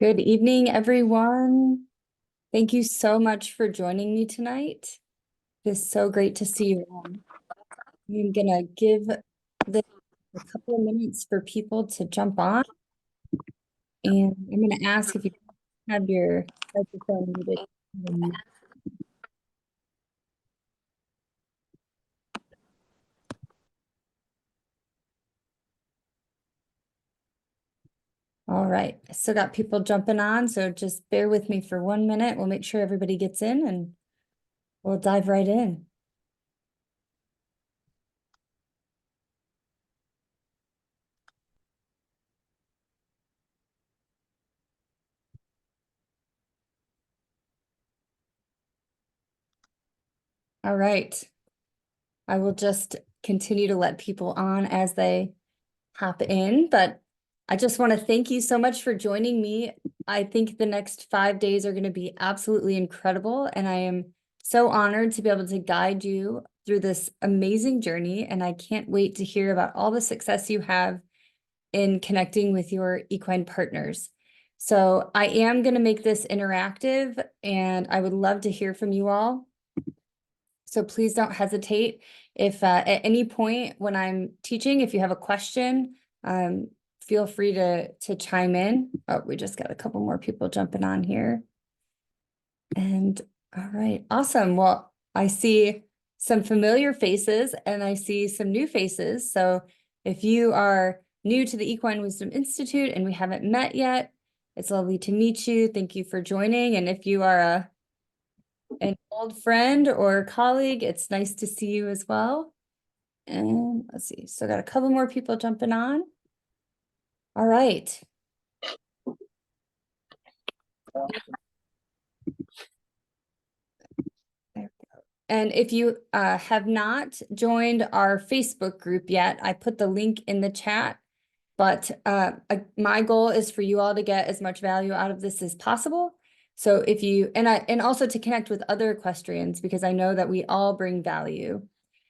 Good evening, everyone. Thank you so much for joining me tonight. It's so great to see you all. I'm gonna give this a couple of minutes for people to jump on, and I'm gonna ask if you have your microphone muted. All right, I still got people jumping on, so just bear with me for 1 minute. We'll make sure everybody gets in and we'll dive right in. All right. I will just continue to let people on as they hop in, but I just want to thank you so much for joining me. I think the next 5 days are going to be absolutely incredible, and I am so honored to be able to guide you through this amazing journey, and I can't wait to hear about all the success you have in connecting with your equine partners. So I am going to make this interactive, and I would love to hear from you all. So please don't hesitate. If at any point when I'm teaching, if you have a question, feel free to chime in. Oh, we just got a couple more people jumping on here. And all right, awesome. Well, I see some familiar faces and I see some new faces. So if you are new to the Equine Wisdom Institute and we haven't met yet, it's lovely to meet you. Thank you for joining. And if you are an old friend or colleague, it's nice to see you as well. And let's see, so got a couple more people jumping on. All right. There we go. And if you have not joined our Facebook group yet, I put the link in the chat. But my goal is for you all to get as much value out of this as possible. So if you, and also to connect with other equestrians, because I know that we all bring value.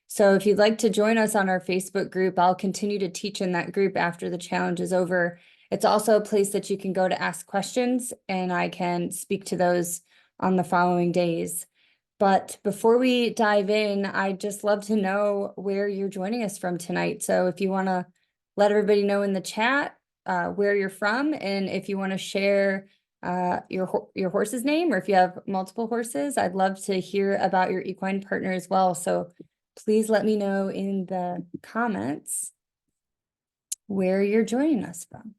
So if you'd like to join us on our Facebook group, I'll continue to teach in that group after the challenge is over. It's also a place that you can go to ask questions, and I can speak to those on the following days. But before we dive in, I'd just love to know where you're joining us from tonight. So if you want to let everybody know in the chat where you're from, and if you want to share your horse's name, or if you have multiple horses, I'd love to hear about your equine partner as well. So please let me know in the comments where you're joining us from.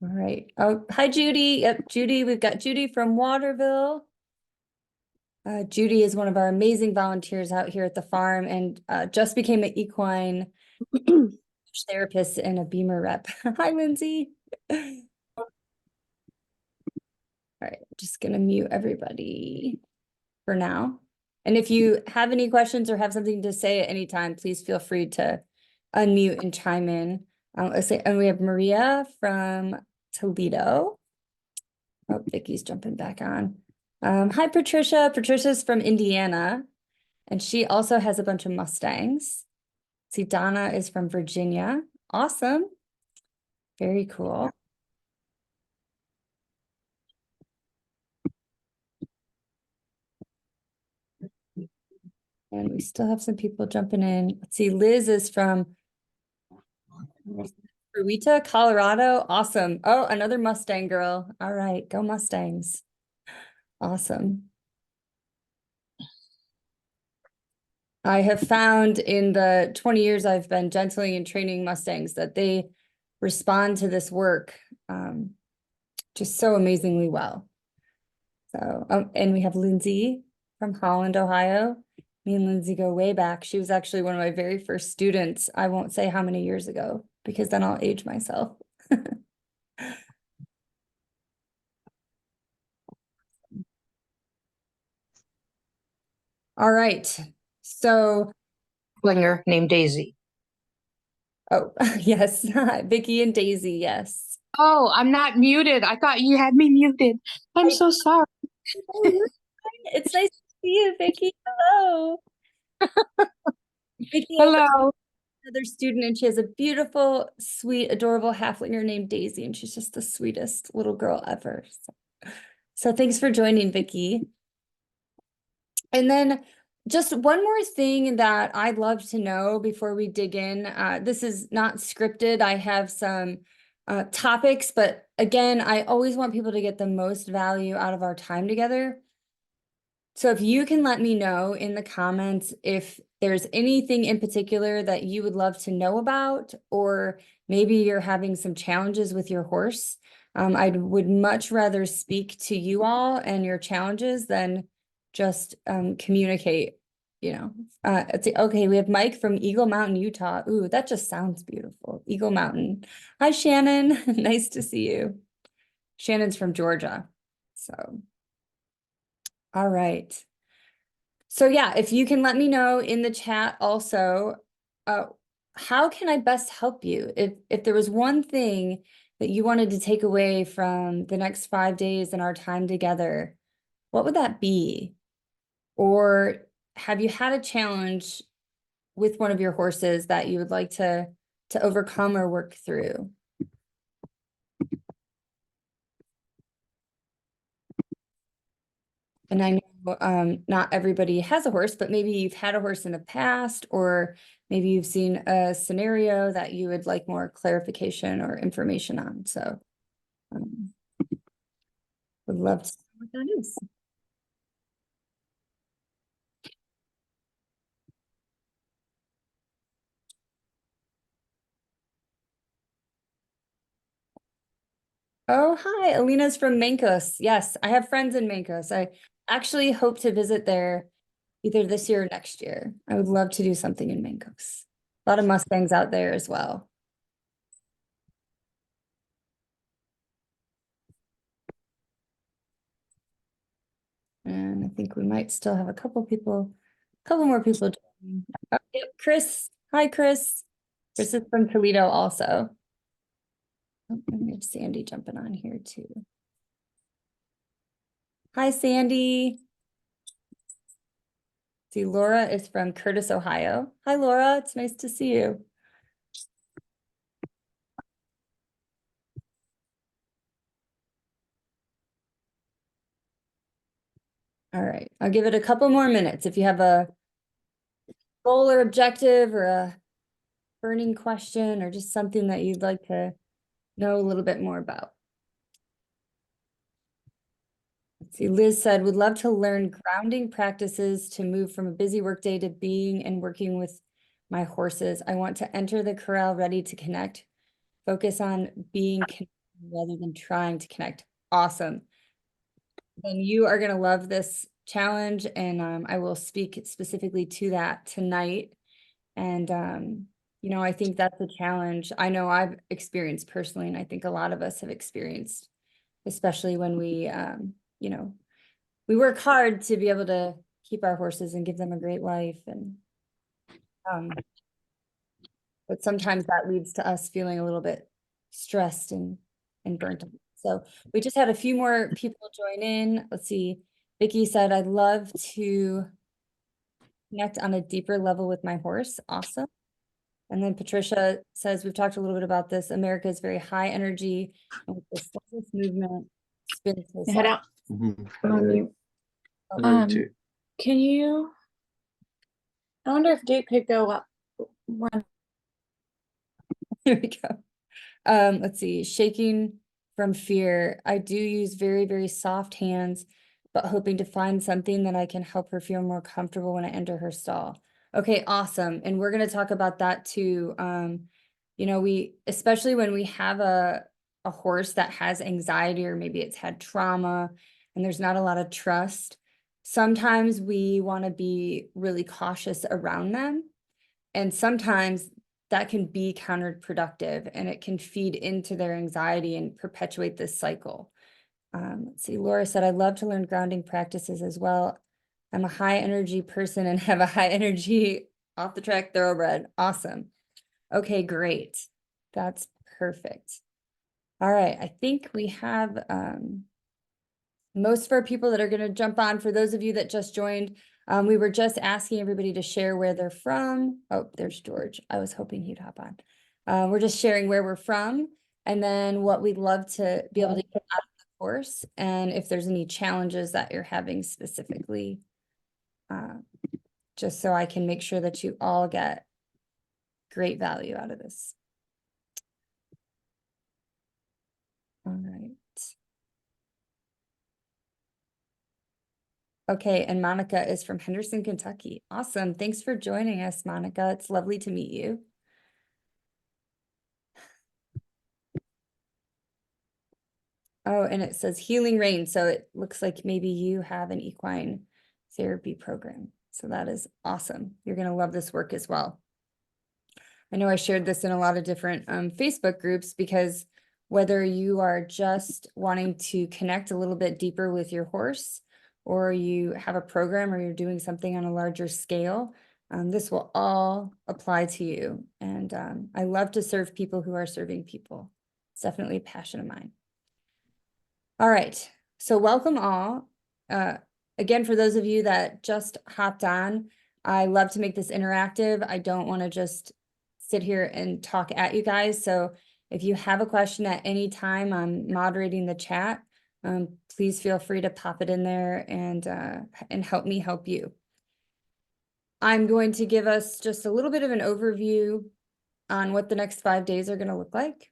All right. Oh, hi, Judy. Yep, Judy. We've got Judy from Waterville. Judy is one of our amazing volunteers out here at the farm and just became an equine therapist and a Beamer rep. Hi, Lindsay. All right, just gonna mute everybody for now. And if you have any questions or have something to say at any time, please feel free to unmute and chime in. And we have Maria from Toledo. Oh, Vicky's jumping back on. Hi, Patricia. Patricia's from Indiana, and she also has a bunch of Mustangs. See, Donna is from Virginia. Awesome. Very cool. And we still have some people jumping in. Let's see, Liz is from Ruita, Colorado. Awesome. Oh, another Mustang girl. All right, go Mustangs. Awesome. I have found in the 20 years I've been gentling and training Mustangs that they respond to this work just so amazingly well. So, and we have Lindsay from Holland, Ohio. Me and Lindsay go way back. She was actually one of my very first students. I won't say how many years ago, because then I'll age myself. All right. So, Slinger named Daisy. oh, yes, Vicky and Daisy, yes. Oh, I'm not muted. I thought you had me muted. I'm so sorry. Oh, you're fine. It's nice to see you, Vicky. Hello. Vicky has Hello. another student, and she has a beautiful, sweet, adorable halflinger named Daisy, and she's just the sweetest little girl ever. So thanks for joining, Vicky. And then just one more thing that I'd love to know before we dig in. This is not scripted. I have some topics, but again, I always want people to get the most value out of our time together. So if you can let me know in the comments if there's anything in particular that you would love to know about, or maybe you're having some challenges with your horse. I would much rather speak to you all and your challenges than just communicate, you know. Okay, we have Mike from Eagle Mountain, Utah. Ooh, that just sounds beautiful. Eagle Mountain. Hi, Shannon. Nice to see you. Shannon's from Georgia. So, all right. So yeah, if you can let me know in the chat also, how can I best help you? If there was one thing that you wanted to take away from the next 5 days in our time together, what would that be? Or have you had a challenge with one of your horses that you would like to overcome or work through? And I know not everybody has a horse, but maybe you've had a horse in the past, or maybe you've seen a scenario that you would like more clarification or information on. So um, would love to know what that is. Oh, hi, Alina's from Mancos. Yes, I have friends in Mancos. I actually hope to visit there either this year or next year. I would love to do something in Mancos. A lot of Mustangs out there as well. And I think we might still have a couple more people joining. Oh, yep, Chris. Hi, Chris. Chris is from Toledo also. Oh, and we have Sandy jumping on here too. Hi, Sandy. See, Laura is from Curtis, Ohio. Hi, Laura. It's nice to see you. All right, I'll give it a couple more minutes. If you have a goal or objective or a burning question or just something that you'd like to know a little bit more about. Let's see, Liz said, would love to learn grounding practices to move from a busy workday to being and working with my horses. I want to enter the corral ready to connect, focus on being connected rather than trying to connect. Awesome. Then you are going to love this challenge, and I will speak specifically to that tonight. And, you know, I think that's a challenge I know I've experienced personally, and I think a lot of us have experienced, especially when we, you know, we work hard to be able to keep our horses and give them a great life. And, but sometimes that leads to us feeling a little bit stressed and burnt out. So we just had a few more people join in. Let's see. Vicky said, I'd love to connect on a deeper level with my horse. Awesome. And then Patricia says, we've talked a little bit about this. America is very high energy, and with the slightest movement, spins his Head head. out. On mute. Can you? I wonder if Duke could go up one. Here we go. Let's see, shaking from fear. I do use very, very soft hands, but hoping to find something that I can help her feel more comfortable when I enter her stall. Okay, awesome. And we're going to talk about that too. You know, especially when we have a horse that has anxiety, or maybe it's had trauma and there's not a lot of trust. Sometimes we want to be really cautious around them. And sometimes that can be counterproductive, and it can feed into their anxiety and perpetuate this cycle. Let's see, Laura said, I'd love to learn grounding practices as well. I'm a high energy person and have a high energy off the track thoroughbred. Awesome. Okay, great. That's perfect. All right, I think we have most of our people that are going to jump on, for those of you that just joined, we were just asking everybody to share where they're from. Oh, there's George. I was hoping he'd hop on. We're just sharing where we're from and then what we'd love to be able to get out of the course, and if there's any challenges that you're having specifically, just so I can make sure that you all get great value out of this. All right. Okay, and Monica is from Henderson, Kentucky. Awesome. Thanks for joining us, Monica. It's lovely to meet you. Oh, and it says Healing Rain. So it looks like maybe you have an equine therapy program. So that is awesome. You're going to love this work as well. I know I shared this in a lot of different Facebook groups, because whether you are just wanting to connect a little bit deeper with your horse, or you have a program, or you're doing something on a larger scale, this will all apply to you. And I love to serve people who are serving people. It's definitely a passion of mine. All right, so welcome all. Again, for those of you that just hopped on, I love to make this interactive. I don't want to just sit here and talk at you guys. So if you have a question at any time, I'm moderating the chat. Please feel free to pop it in there and help me help you. I'm going to give us just a little bit of an overview on what the next 5 days are going to look like.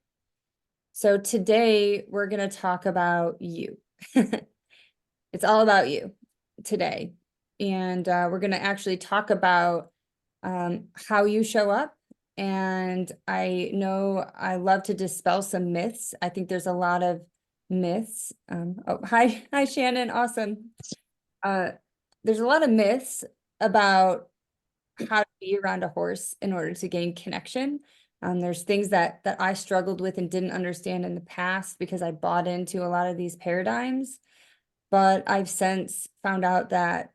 So today we're going to talk about you. It's all about you today. And we're going to actually talk about how you show up. And I know I love to dispel some myths. I think there's a lot of myths. Oh, hi, Shannon. Awesome. There's a lot of myths about how to be around a horse in order to gain connection. There's things that I struggled with and didn't understand in the past because I bought into a lot of these paradigms, but I've since found out that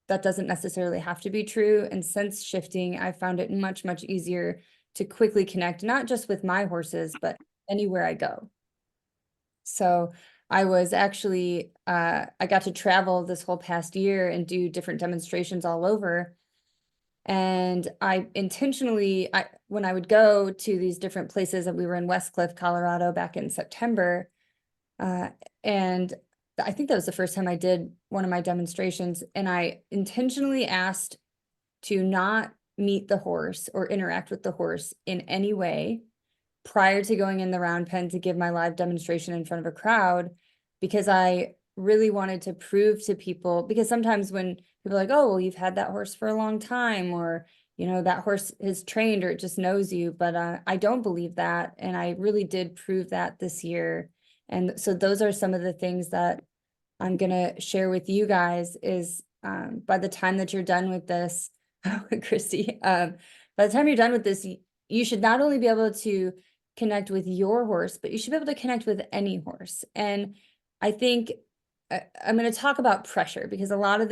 that doesn't necessarily have to be true. And since shifting, I found it much, much easier to quickly connect, not just with my horses, but anywhere I go. So I was actually, I got to travel this whole past year and do different demonstrations all over. And I intentionally, when I would go to these different places, that we were in Westcliff, Colorado back in September, and I think that was the first time I did one of my demonstrations, and I intentionally asked to not meet the horse or interact with the horse in any way prior to going in the round pen to give my live demonstration in front of a crowd, because I really wanted to prove to people, because sometimes when people are like, oh, well, you've had that horse for a long time, or, you know, that horse is trained or it just knows you, but I don't believe that. And I really did prove that this year. And so those are some of the things that I'm going to share with you guys is by the time that you're done with this, Christy, by the time you're done with this, you should not only be able to connect with your horse, but you should be able to connect with any horse. And I think I'm going to talk about pressure, because a lot of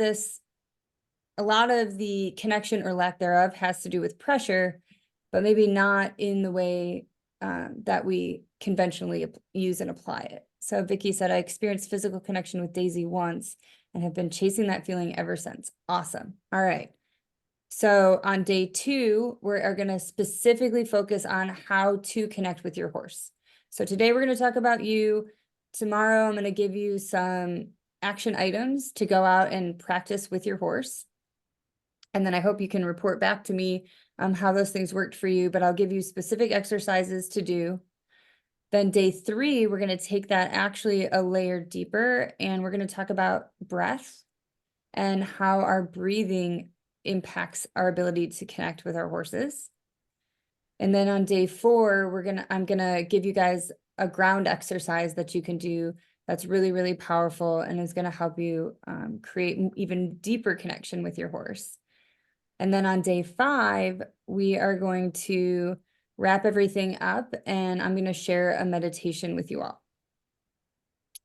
the connection or lack thereof has to do with pressure, but maybe not in the way that we conventionally use and apply it. So Vicky said, I experienced physical connection with Daisy once and have been chasing that feeling ever since. Awesome. All right. So on day 2, we are going to specifically focus on how to connect with your horse. So today we're going to talk about you. Tomorrow I'm going to give you some action items to go out and practice with your horse. And then I hope you can report back to me how those things worked for you, but I'll give you specific exercises to do. Then day 3, we're going to take that actually a layer deeper, and we're going to talk about breath and how our breathing impacts our ability to connect with our horses. And then on day 4, I'm gonna give you guys a ground exercise that you can do that's really, really powerful and is gonna help you create an even deeper connection with your horse. And then on day 5, we are going to wrap everything up, and I'm gonna share a meditation with you all.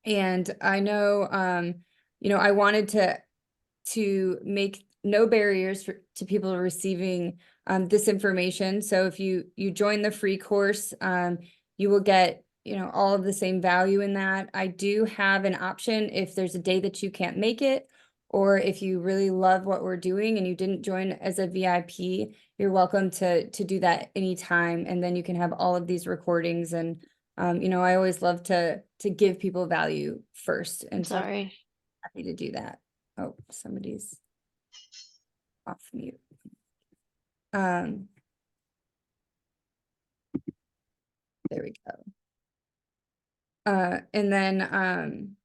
And I know, you know, I wanted to make no barriers to people receiving this information. So if you join the free course, you will get all of the same value in that. I do have an option if there's a day that you can't make it, or if you really love what we're doing and you didn't join as a VIP, you're welcome to do that anytime. And then you can have all of these recordings. And, I always love to give people value first. And so I'm Sorry. happy to do that. Oh, somebody's off mute. There we go. And then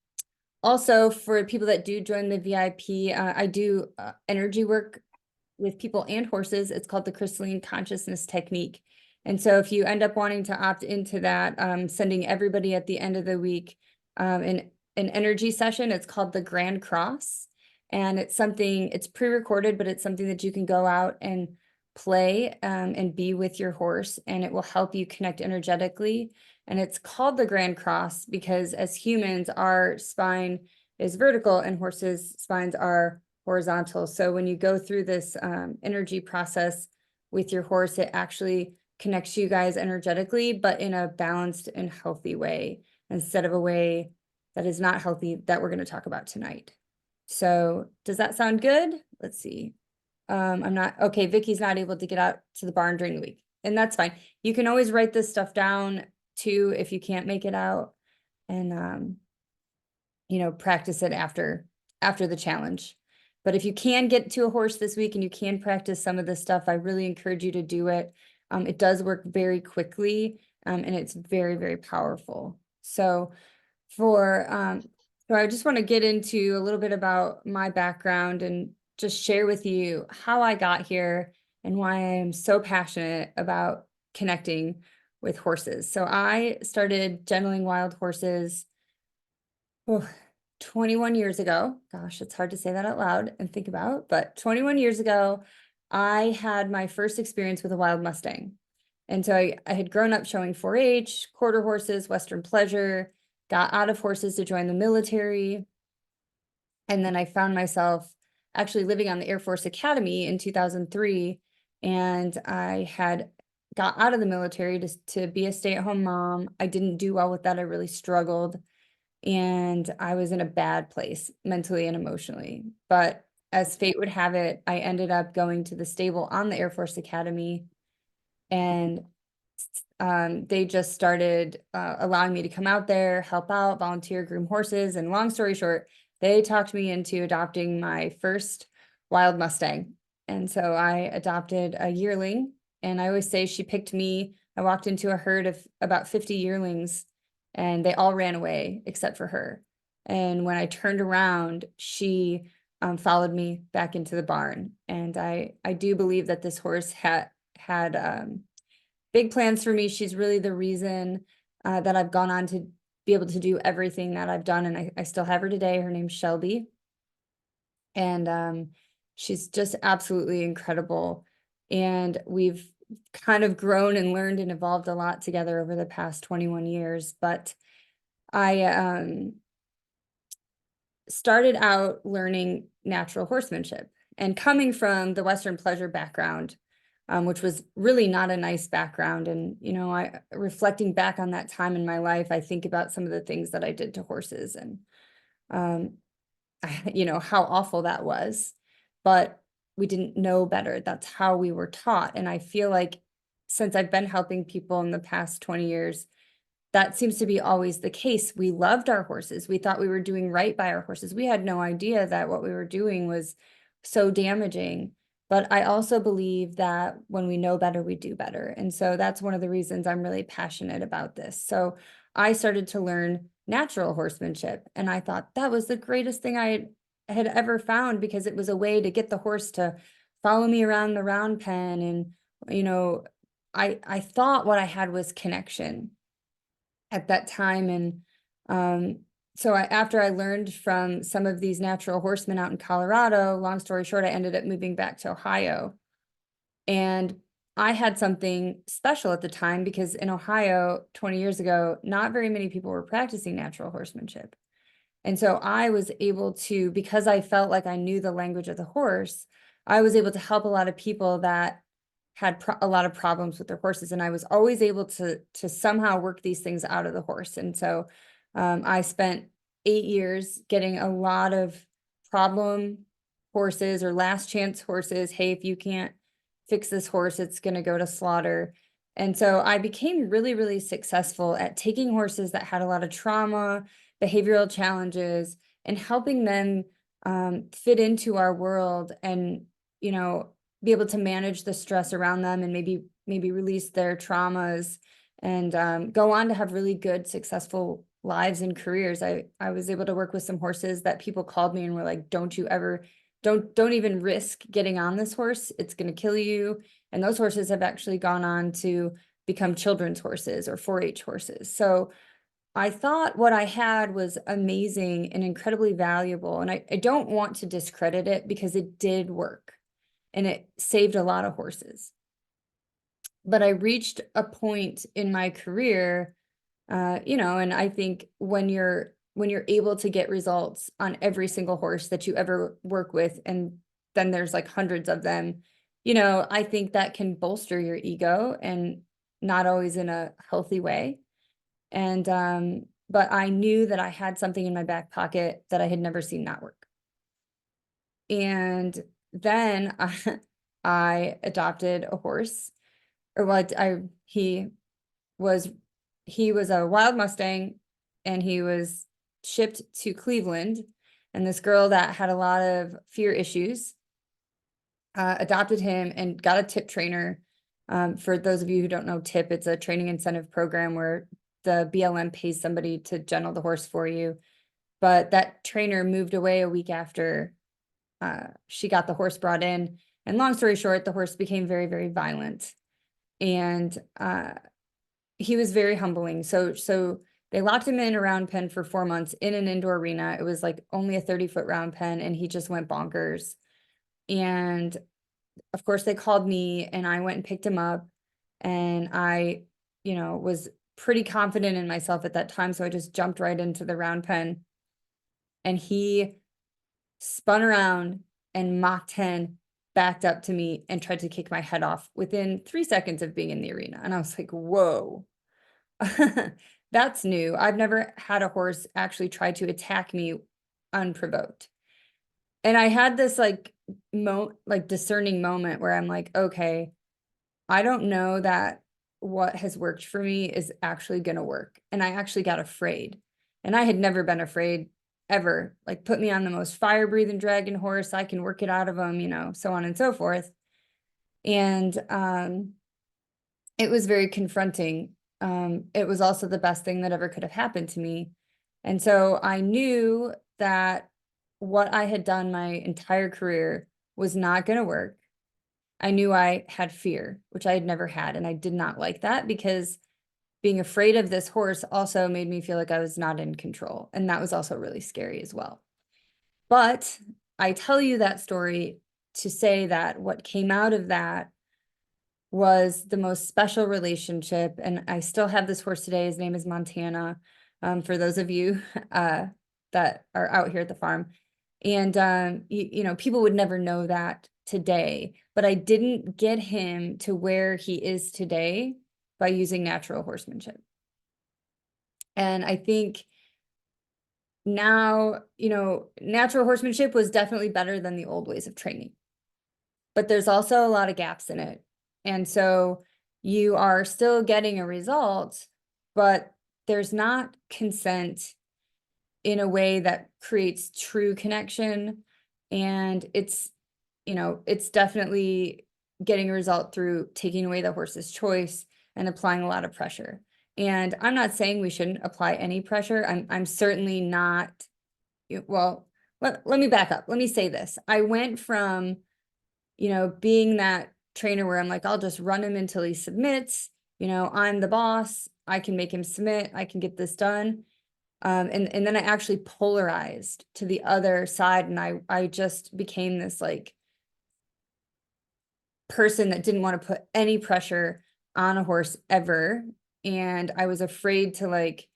also for people that do join the VIP, I do energy work with people and horses. It's called the crystalline consciousness technique. And so if you end up wanting to opt into that, sending everybody at the end of the week an energy session. It's called the Grand Cross. And it's pre-recorded, but it's something that you can go out and play and be with your horse, and it will help you connect energetically. And it's called the Grand Cross because as humans, our spine is vertical and horses' spines are horizontal. So when you go through this energy process with your horse, it actually connects you guys energetically, but in a balanced and healthy way, instead of a way that is not healthy that we're going to talk about tonight. So does that sound good? Let's see. Okay, Vicky's not able to get out to the barn during the week, and that's fine. You can always write this stuff down too if you can't make it out, and practice it after the challenge. But if you can get to a horse this week and you can practice some of this stuff, I really encourage you to do it. It does work very quickly, and it's very, very powerful. So I just want to get into a little bit about my background and just share with you how I got here and why I am so passionate about connecting with horses. So I started gentling wild horses 21 years ago. Gosh, it's hard to say that out loud and think about, but 21 years ago, I had my first experience with a wild Mustang. And so I had grown up showing 4-H, quarter horses, Western pleasure, got out of horses to join the military. And then I found myself actually living on the Air Force Academy in 2003. And I had got out of the military to be a stay-at-home mom. I didn't do well with that. I really struggled. And I was in a bad place mentally and emotionally. But as fate would have it, I ended up going to the stable on the Air Force Academy, and they just started allowing me to come out there, help out, volunteer, groom horses. And long story short, they talked me into adopting my first wild Mustang. And so I adopted a yearling, and I always say she picked me. I walked into a herd of about 50 yearlings, and they all ran away except for her. And when I turned around, she followed me back into the barn. And I do believe that this horse had big plans for me. She's really the reason that I've gone on to be able to do everything that I've done. And I still have her today. Her name's Shelby. And she's just absolutely incredible. And we've kind of grown and learned and evolved a lot together over the past 21 years. But I started out learning natural horsemanship, and coming from the Western pleasure background, which was really not a nice background. And, I reflecting back on that time in my life, I think about some of the things that I did to horses, and, how awful that was. But we didn't know better. That's how we were taught. And I feel like since I've been helping people in the past 20 years, that seems to be always the case. We loved our horses. We thought we were doing right by our horses. We had no idea that what we were doing was so damaging. But I also believe that when we know better, we do better. And so that's one of the reasons I'm really passionate about this. So I started to learn natural horsemanship, and I thought that was the greatest thing I had ever found, because it was a way to get the horse to follow me around the round pen. And, I thought what I had was connection at that time. And so after I learned from some of these natural horsemen out in Colorado, long story short, I ended up moving back to Ohio. And I had something special at the time, because in Ohio 20 years ago, not very many people were practicing natural horsemanship. And so I was able to, because I felt like I knew the language of the horse, I was able to help a lot of people that had a lot of problems with their horses, and I was always able to somehow work these things out of the horse. And so I spent 8 years getting a lot of problem horses or last chance horses. Hey, if you can't fix this horse, it's going to go to slaughter. And so I became really, really successful at taking horses that had a lot of trauma, behavioral challenges, and helping them fit into our world and, you know, be able to manage the stress around them and maybe release their traumas and go on to have really good, successful lives and careers. I was able to work with some horses that people called me and were like, don't even risk getting on this horse. It's going to kill you. And those horses have actually gone on to become children's horses or 4-H horses. So I thought what I had was amazing and incredibly valuable. And I don't want to discredit it because it did work and it saved a lot of horses. But I reached a point in my career, you know, and I think when you're able to get results on every single horse that you ever work with, and then there's like hundreds of them, you know, I think that can bolster your ego and not always in a healthy way. And but I knew that I had something in my back pocket that I had never seen not work. And then I adopted a horse, or what he was a wild Mustang, and he was shipped to Cleveland. And this girl that had a lot of fear issues adopted him and got a tip trainer. For those of you who don't know TIP, it's a training incentive program where the BLM pays somebody to gentle the horse for you. But that trainer moved away a week after she got the horse brought in. And long story short, the horse became very, very violent. And he was very humbling. So they locked him in a round pen for 4 months in an indoor arena. It was like only a 30-foot round pen, and he just went bonkers. And of course they called me, and I went and picked him up, and I, you know, was pretty confident in myself at that time. So I just jumped right into the round pen, and he spun around and Mach 10 backed up to me and tried to kick my head off within 3 seconds of being in the arena. And I was like, whoa, that's new. I've never had a horse actually try to attack me unprovoked. And I had this like discerning moment where I'm like, okay, I don't know that what has worked for me is actually going to work. And I actually got afraid. And I had never been afraid ever. Like, put me on the most fire breathing dragon horse, I can work it out of them, you know, so on and so forth. And it was very confronting. It was also the best thing that ever could have happened to me. And so I knew that what I had done my entire career was not going to work. I knew I had fear, which I had never had, and I did not like that, because being afraid of this horse also made me feel like I was not in control, and that was also really scary as well. But I tell you that story to say that what came out of that was the most special relationship, and I still have this horse today. His name is Montana, for those of you that are out here at the farm. And you know, people would never know that today, but I didn't get him to where he is today by using natural horsemanship. And I think now, you know, natural horsemanship was definitely better than the old ways of training, but there's also a lot of gaps in it. And so you are still getting a result, but there's not consent in a way that creates true connection. And it's, you know, it's definitely getting a result through taking away the horse's choice and applying a lot of pressure. And I'm not saying we shouldn't apply any pressure. I'm certainly not, well, let me back up. Let me say this. I went from, you know, being that trainer where I'm like, I'll just run him until he submits. You know, I'm the boss. I can make him submit. I can get this done. And then I actually polarized to the other side, and I just became this like person that didn't want to put any pressure on a horse ever. And I was afraid to like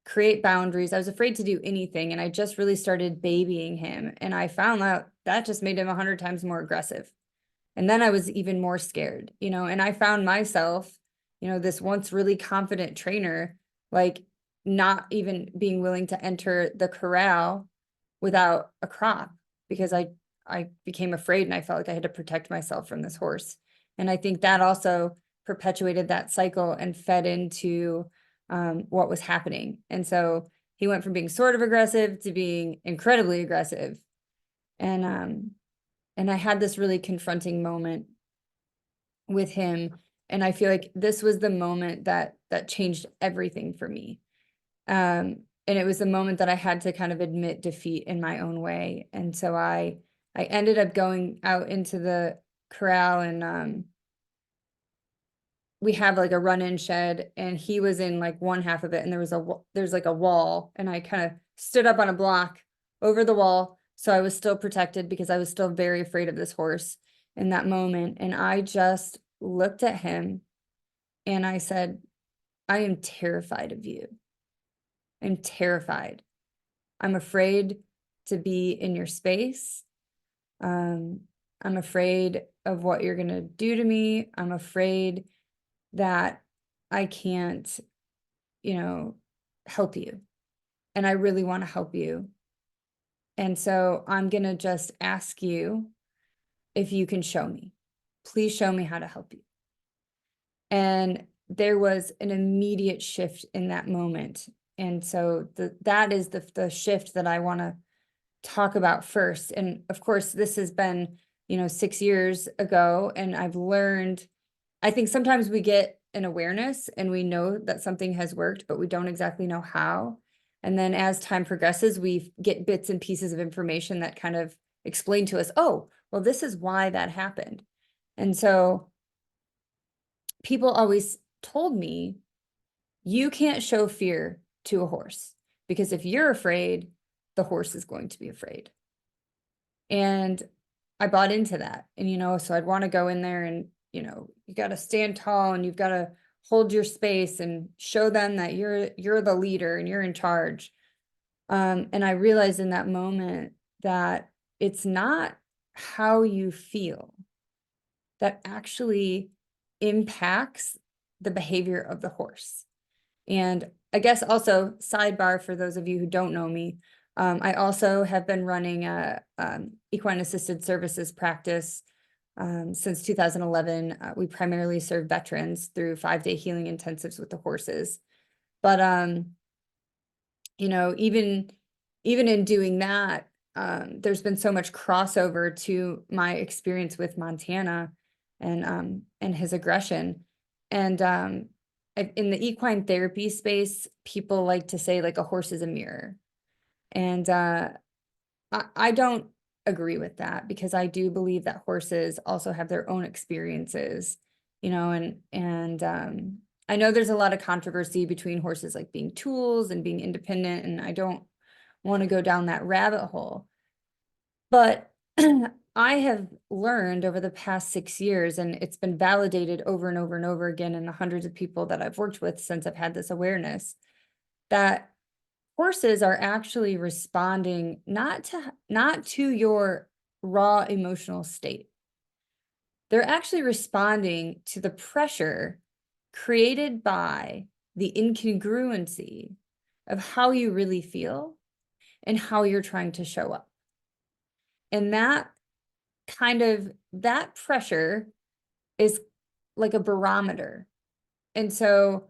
create boundaries. I was afraid to do anything. And I just really started babying him. And I found out that just made him 100 times more aggressive. And then I was even more scared, you know, and I found myself, you know, this once really confident trainer, like not even being willing to enter the corral without a crop because I became afraid and I felt like I had to protect myself from this horse. And I think that also perpetuated that cycle and fed into what was happening. And so he went from being sort of aggressive to being incredibly aggressive. And I had this really confronting moment with him. And I feel like this was the moment that changed everything for me. And it was the moment that I had to kind of admit defeat in my own way. And so I ended up going out into the corral, and we have like a run-in shed, and he was in like one half of it, and there's like a wall, and I kind of stood up on a block over the wall. So I was still protected because I was still very afraid of this horse in that moment. And I just looked at him and I said, I am terrified of you. I'm terrified. I'm afraid to be in your space. I'm afraid of what you're going to do to me. I'm afraid that I can't, you know, help you. And I really want to help you. And so I'm going to just ask you if you can show me. Please show me how to help you. And there was an immediate shift in that moment. And so that is the shift that I want to talk about first. And of course, this has been, you know, 6 years ago, and I've learned, I think sometimes we get an awareness and we know that something has worked, but we don't exactly know how. And then as time progresses, we get bits and pieces of information that kind of explain to us, oh, well, this is why that happened. And so people always told me, you can't show fear to a horse, because if you're afraid, the horse is going to be afraid. And I bought into that. And, you know, so I'd want to go in there and, you know, you got to stand tall and you've got to hold your space and show them that you're the leader and you're in charge. And I realized in that moment that it's not how you feel that actually impacts the behavior of the horse. And I guess also, sidebar for those of you who don't know me, I also have been running a equine assisted services practice since 2011. We primarily serve veterans through 5-day healing intensives with the horses. But you know, even in doing that, there's been so much crossover to my experience with Montana and his aggression. And in the equine therapy space, people like to say like a horse is a mirror. And I don't agree with that, because I do believe that horses also have their own experiences, you know, and I know there's a lot of controversy between horses like being tools and being independent, and I don't want to go down that rabbit hole. But I have learned over the past 6 years, and it's been validated over and over and over again in the hundreds of people that I've worked with since I've had this awareness, that horses are actually responding not to your raw emotional state. They're actually responding to the pressure created by the incongruency of how you really feel and how you're trying to show up. And that pressure is like a barometer. And so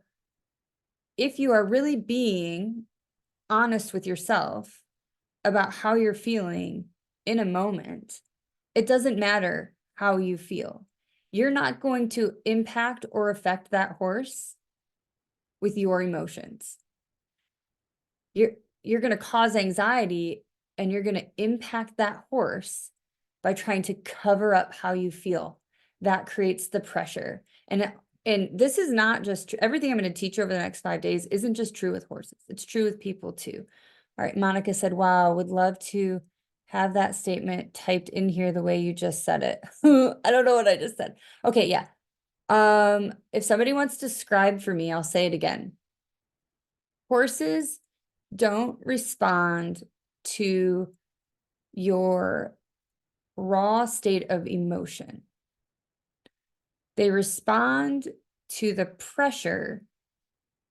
if you are really being honest with yourself about how you're feeling in a moment, it doesn't matter how you feel. You're not going to impact or affect that horse with your emotions. You're going to cause anxiety, and you're going to impact that horse by trying to cover up how you feel. That creates the pressure. And this is not just everything I'm going to teach over the next 5 days isn't just true with horses. It's true with people too. All right, Monica said, wow, would love to have that statement typed in here the way you just said it. I don't know what I just said. Okay, yeah. If somebody wants to scribe for me, I'll say it again. Horses don't respond to your raw state of emotion. They respond to the pressure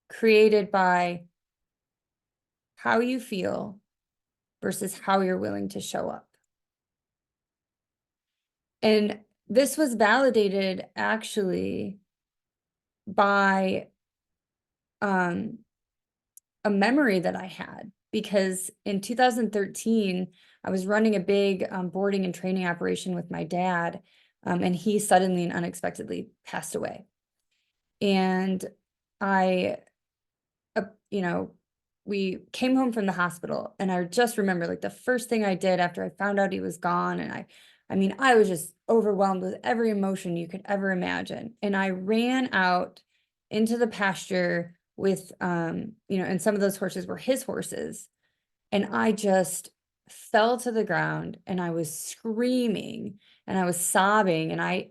created by how you feel versus how you're willing to show up. And this was validated actually by a memory that I had, because in 2013, I was running a big boarding and training operation with my dad, and he suddenly and unexpectedly passed away. And I, we came home from the hospital, and I just remember like the first thing I did after I found out he was gone, and I was just overwhelmed with every emotion you could ever imagine. And I ran out into the pasture with, and some of those horses were his horses. And I just fell to the ground, and I was screaming, and I was sobbing, and I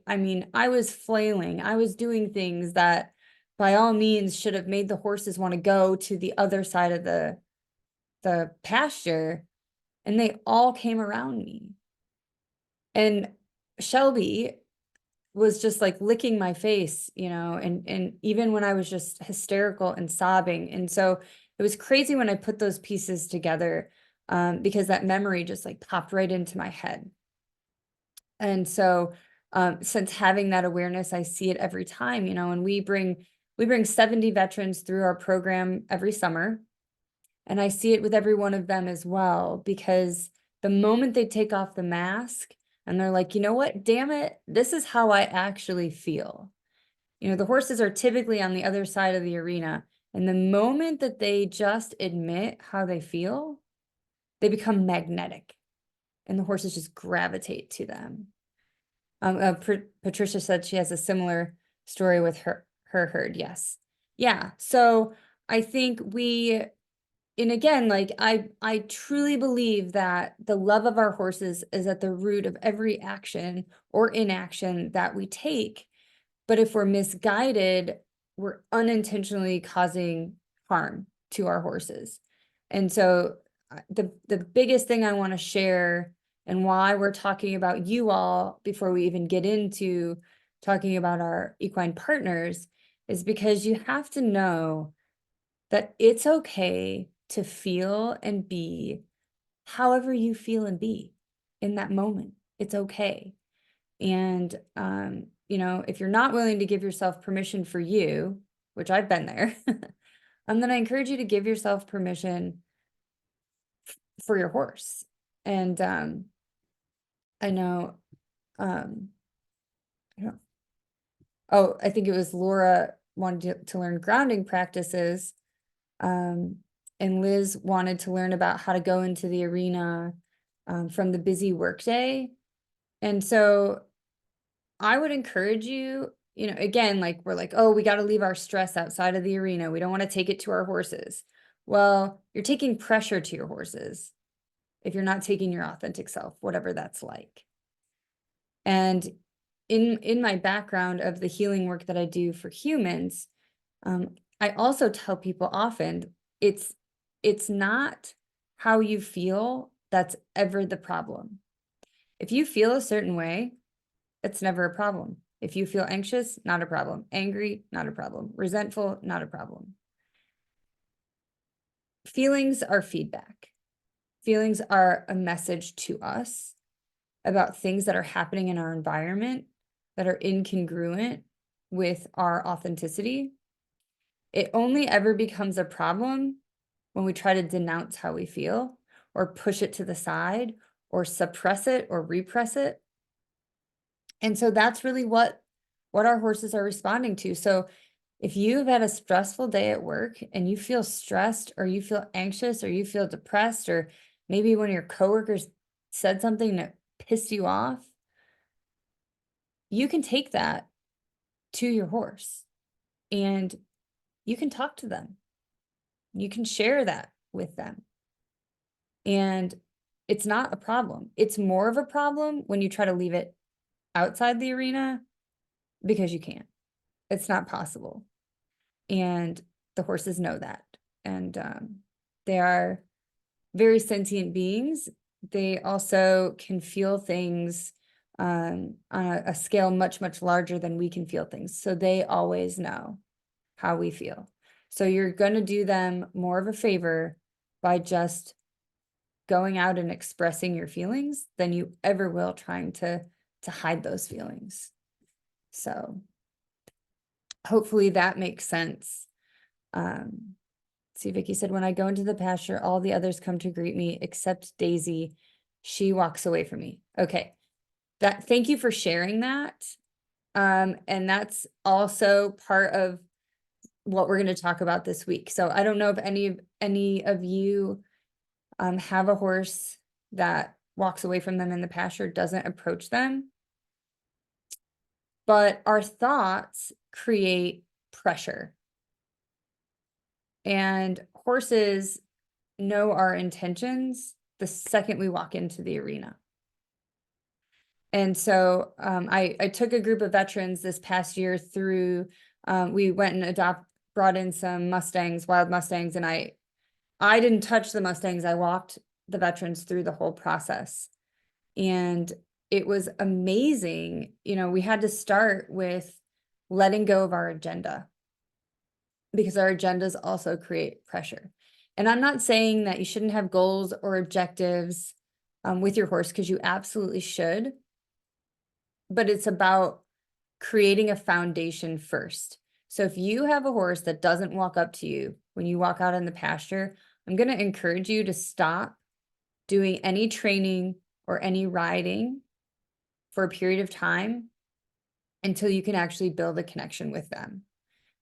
was flailing. I was doing things that by all means should have made the horses want to go to the other side of the pasture, and they all came around me. And Shelby was just like licking my face, and even when I was just hysterical and sobbing. And so it was crazy when I put those pieces together, because that memory just like popped right into my head. And so since having that awareness, I see it every time, and we bring 70 veterans through our program every summer. And I see it with every one of them as well, because the moment they take off the mask and they're like, you know what, damn it, this is how I actually feel. The horses are typically on the other side of the arena. And the moment that they just admit how they feel, they become magnetic, and the horses just gravitate to them. Patricia said she has a similar story with her herd. Yes. Yeah. So I think and again, like I truly believe that the love of our horses is at the root of every action or inaction that we take. But if we're misguided, we're unintentionally causing harm to our horses. And so the biggest thing I want to share, and why we're talking about you all before we even get into talking about our equine partners, is because you have to know that it's okay to feel and be however you feel and be in that moment. It's okay. And, if you're not willing to give yourself permission for you, which I've been there, then I encourage you to give yourself permission for your horse. And I know, I think it was Laura wanted to learn grounding practices. And Liz wanted to learn about how to go into the arena from the busy workday. And so I would encourage you, again, like we're like, oh, we got to leave our stress outside of the arena. We don't want to take it to our horses. Well, you're taking pressure to your horses if you're not taking your authentic self, whatever that's like. And in my background of the healing work that I do for humans, I also tell people often, it's not how you feel that's ever the problem. If you feel a certain way, it's never a problem. If you feel anxious, not a problem. Angry, not a problem. Resentful, not a problem. Feelings are feedback. Feelings are a message to us about things that are happening in our environment that are incongruent with our authenticity. It only ever becomes a problem when we try to denounce how we feel, or push it to the side, or suppress it, or repress it. And so that's really what our horses are responding to. So if you've had a stressful day at work and you feel stressed, or you feel anxious, or you feel depressed, or maybe one of your coworkers said something that pissed you off, you can take that to your horse and you can talk to them. You can share that with them. And it's not a problem. It's more of a problem when you try to leave it outside the arena, because you can't. It's not possible. And the horses know that. And they are very sentient beings. They also can feel things on a scale much, much larger than we can feel things. So they always know how we feel. So you're going to do them more of a favor by just going out and expressing your feelings than you ever will trying to hide those feelings. So hopefully that makes sense. See, Vicky said, when I go into the pasture, all the others come to greet me except Daisy. She walks away from me. Okay. Thank you for sharing that. And that's also part of what we're going to talk about this week. So I don't know if any of you have a horse that walks away from them in the pasture, doesn't approach them. But our thoughts create pressure. And horses know our intentions the second we walk into the arena. And so I took a group of veterans this past year through, we went and brought in some Mustangs, wild Mustangs, and I didn't touch the Mustangs. I walked the veterans through the whole process. And it was amazing. You know, we had to start with letting go of our agenda, because our agendas also create pressure. And I'm not saying that you shouldn't have goals or objectives with your horse, because you absolutely should. But it's about creating a foundation first. So if you have a horse that doesn't walk up to you when you walk out in the pasture, I'm going to encourage you to stop doing any training or any riding for a period of time until you can actually build a connection with them.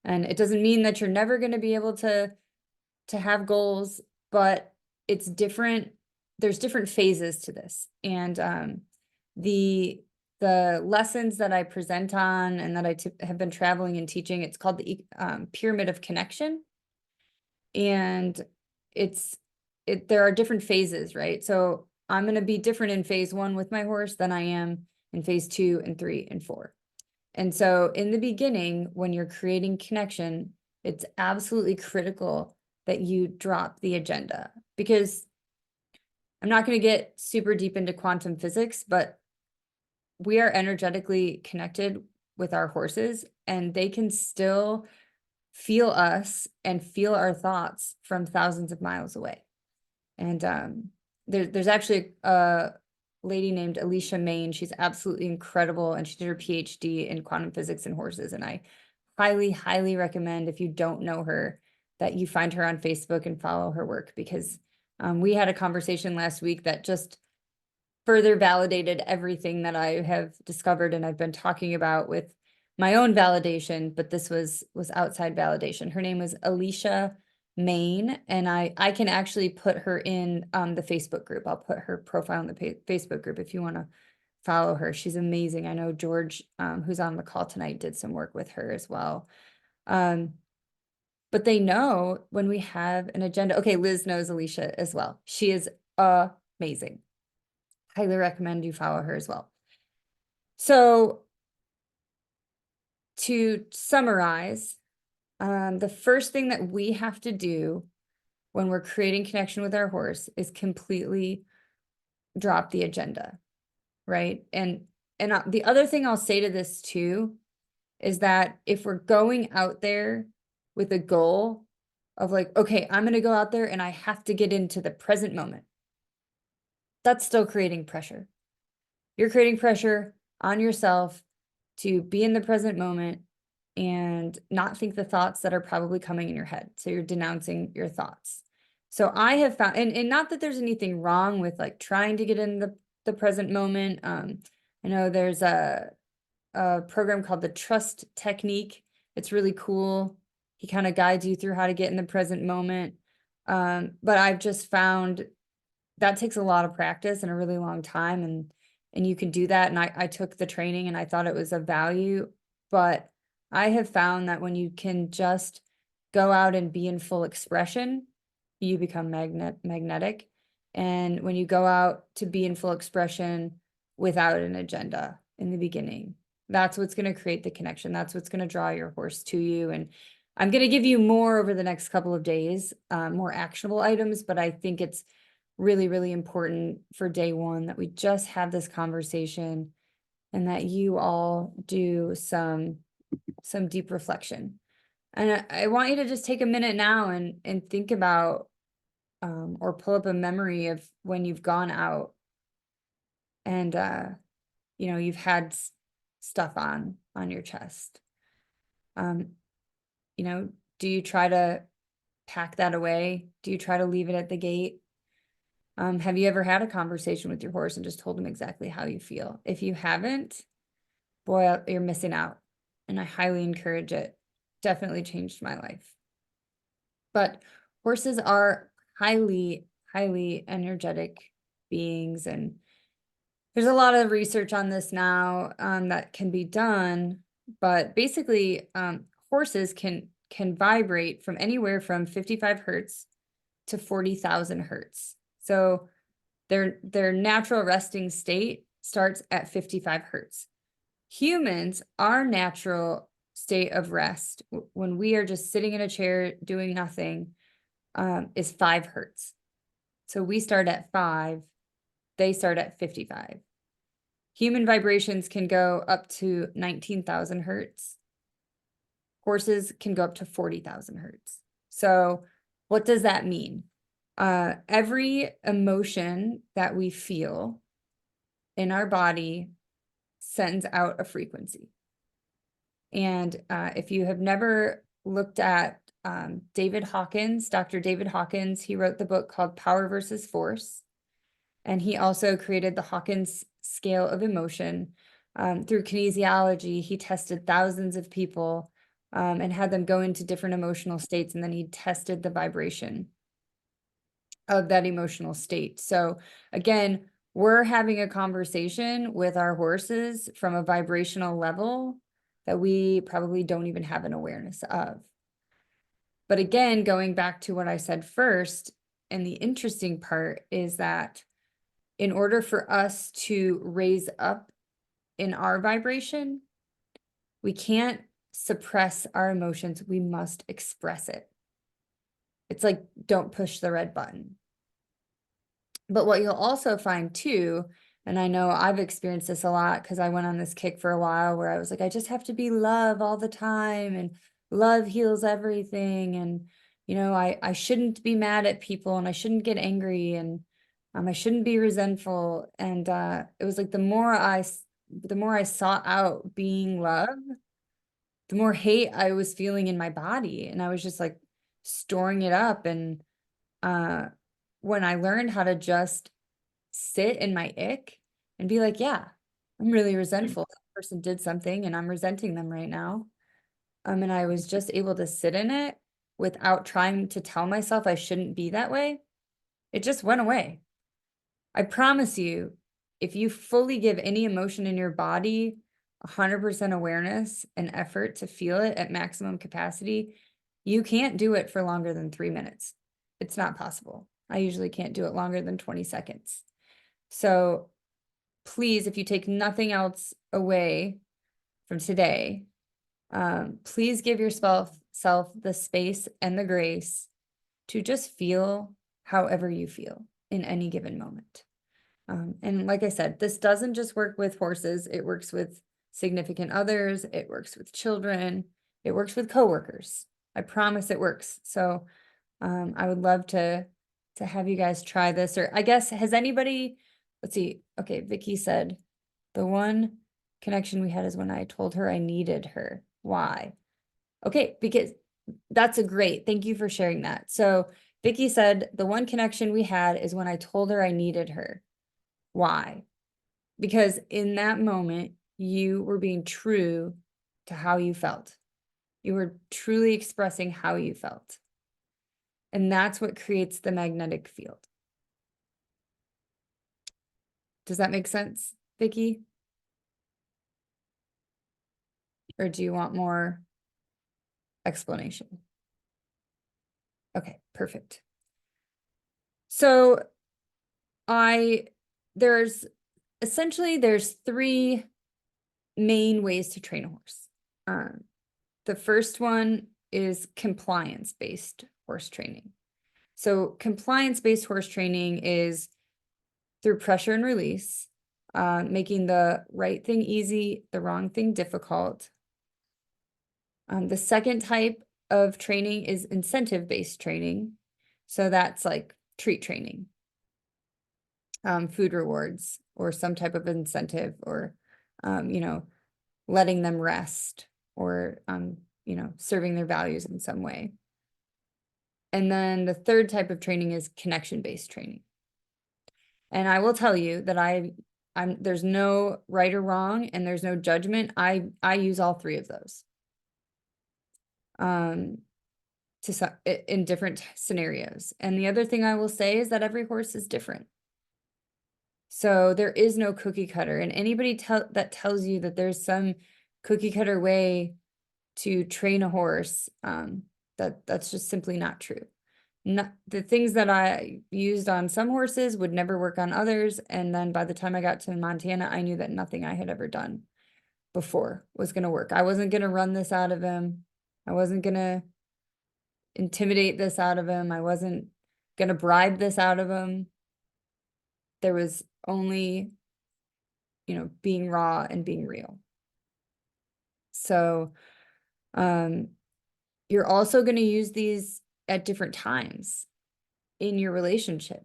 And it doesn't mean that you're never going to be able to have goals, but it's different. There's different phases to this. And the lessons that I present on and that I have been traveling and teaching, it's called the pyramid of connection. And there are different phases, right? So I'm going to be different in phase 1 with my horse than I am in phase 2 and 3 and 4. And so in the beginning, when you're creating connection, it's absolutely critical that you drop the agenda, because I'm not going to get super deep into quantum physics, but we are energetically connected with our horses, and they can still feel us and feel our thoughts from thousands of miles away. And there's actually a lady named Alicia Main. She's absolutely incredible, and she did her PhD in quantum physics and horses. And I highly, highly recommend, if you don't know her, that you find her on Facebook and follow her work, because we had a conversation last week that just further validated everything that I have discovered and I've been talking about with my own validation, but this was outside validation. Her name was Alicia Main, and I can actually put her in the Facebook group. I'll put her profile in the Facebook group if you want to follow her. She's amazing. I know George, who's on the call tonight, did some work with her as well. But they know when we have an agenda. Okay, Liz knows Alicia as well. She is amazing. Highly recommend you follow her as well. So to summarize, the first thing that we have to do when we're creating connection with our horse is completely drop the agenda, right? And the other thing I'll say to this too is that if we're going out there with a goal of like, okay, I'm going to go out there and I have to get into the present moment, that's still creating pressure. You're creating pressure on yourself to be in the present moment and not think the thoughts that are probably coming in your head. So you're denouncing your thoughts. So I have found, and not that there's anything wrong with like trying to get in the present moment. I know there's a program called the Trust Technique. It's really cool. He kind of guides you through how to get in the present moment. But I've just found that takes a lot of practice and a really long time, and you can do that. And I took the training and I thought it was of value, but I have found that when you can just go out and be in full expression, you become magnetic. And when you go out to be in full expression without an agenda in the beginning, that's what's going to create the connection. That's what's going to draw your horse to you. And I'm going to give you more over the next couple of days, more actionable items, but I think it's really, really important for day 1 that we just have this conversation and that you all do some deep reflection. And I want you to just take a minute now and think about or pull up a memory of when you've gone out and you've had stuff on your chest. Do you try to pack that away? Do you try to leave it at the gate? Have you ever had a conversation with your horse and just told him exactly how you feel? If you haven't, boy, you're missing out. And I highly encourage it. Definitely changed my life. But horses are highly, highly energetic beings. And there's a lot of research on this now that can be done. But basically, horses can vibrate from anywhere from 55 hertz to 40,000 hertz. So their natural resting state starts at 55 hertz. Humans, our natural state of rest, when we are just sitting in a chair doing nothing, is 5 hertz. So we start at 5, they start at 55. Human vibrations can go up to 19,000 hertz. Horses can go up to 40,000 hertz. So what does that mean? Every emotion that we feel in our body sends out a frequency. And if you have never looked at David Hawkins, Dr. David Hawkins, he wrote the book called Power versus Force. And he also created the Hawkins scale of emotion. Through kinesiology, he tested thousands of people and had them go into different emotional states. And then he tested the vibration of that emotional state. So again, we're having a conversation with our horses from a vibrational level that we probably don't even have an awareness of. But again, going back to what I said first, and the interesting part is that in order for us to raise up in our vibration, we can't suppress our emotions. We must express it. It's like, don't push the red button. But what you'll also find too, and I know I've experienced this a lot because I went on this kick for a while where I was like, I just have to be love all the time and love heals everything. And, I shouldn't be mad at people and I shouldn't get angry and I shouldn't be resentful. And it was like the more I sought out being love, the more hate I was feeling in my body. And I was just like storing it up. And when I learned how to just sit in my ick and be like, yeah, I'm really resentful. That person did something and I'm resenting them right now. And I was just able to sit in it without trying to tell myself I shouldn't be that way. It just went away. I promise you, if you fully give any emotion in your body 100% awareness and effort to feel it at maximum capacity, you can't do it for longer than 3 minutes. It's not possible. I usually can't do it longer than 20 seconds. So please, if you take nothing else away from today, please give yourself the space and the grace to just feel however you feel in any given moment. And like I said, this doesn't just work with horses. It works with significant others. It works with children. It works with coworkers. I promise it works. So I would love to have you guys try this. Or I guess, has anybody, let's see. Okay, Vicky said, the one connection we had is when I told her I needed her. Why? Okay, because that's a great, thank you for sharing that. So Vicky said, the one connection we had is when I told her I needed her. Why? Because in that moment, you were being true to how you felt. You were truly expressing how you felt. And that's what creates the magnetic field. Does that make sense, Vicky? Or do you want more explanation? Okay, perfect. So there's 3 main ways to train a horse. The first one is compliance-based horse training. So compliance-based horse training is through pressure and release. making the right thing easy, the wrong thing difficult. The second type of training is incentive-based training. So that's like treat training, food rewards, or some type of incentive, or, you know, letting them rest, or, you know, serving their values in some way. And then the third type of training is connection-based training. And I will tell you that there's no right or wrong, and there's no judgment. I use all three of those. In different scenarios. And the other thing I will say is that every horse is different. So there is no cookie cutter, and anybody that tells you that there's some cookie cutter way to train a horse, that's just simply not true. The things that I used on some horses would never work on others. And then by the time I got to Montana, I knew that nothing I had ever done before was going to work. I wasn't going to run this out of him. I wasn't going to intimidate this out of him. I wasn't going to bribe this out of him. There was only, you know, being raw and being real. So, you're also going to use these at different times in your relationship.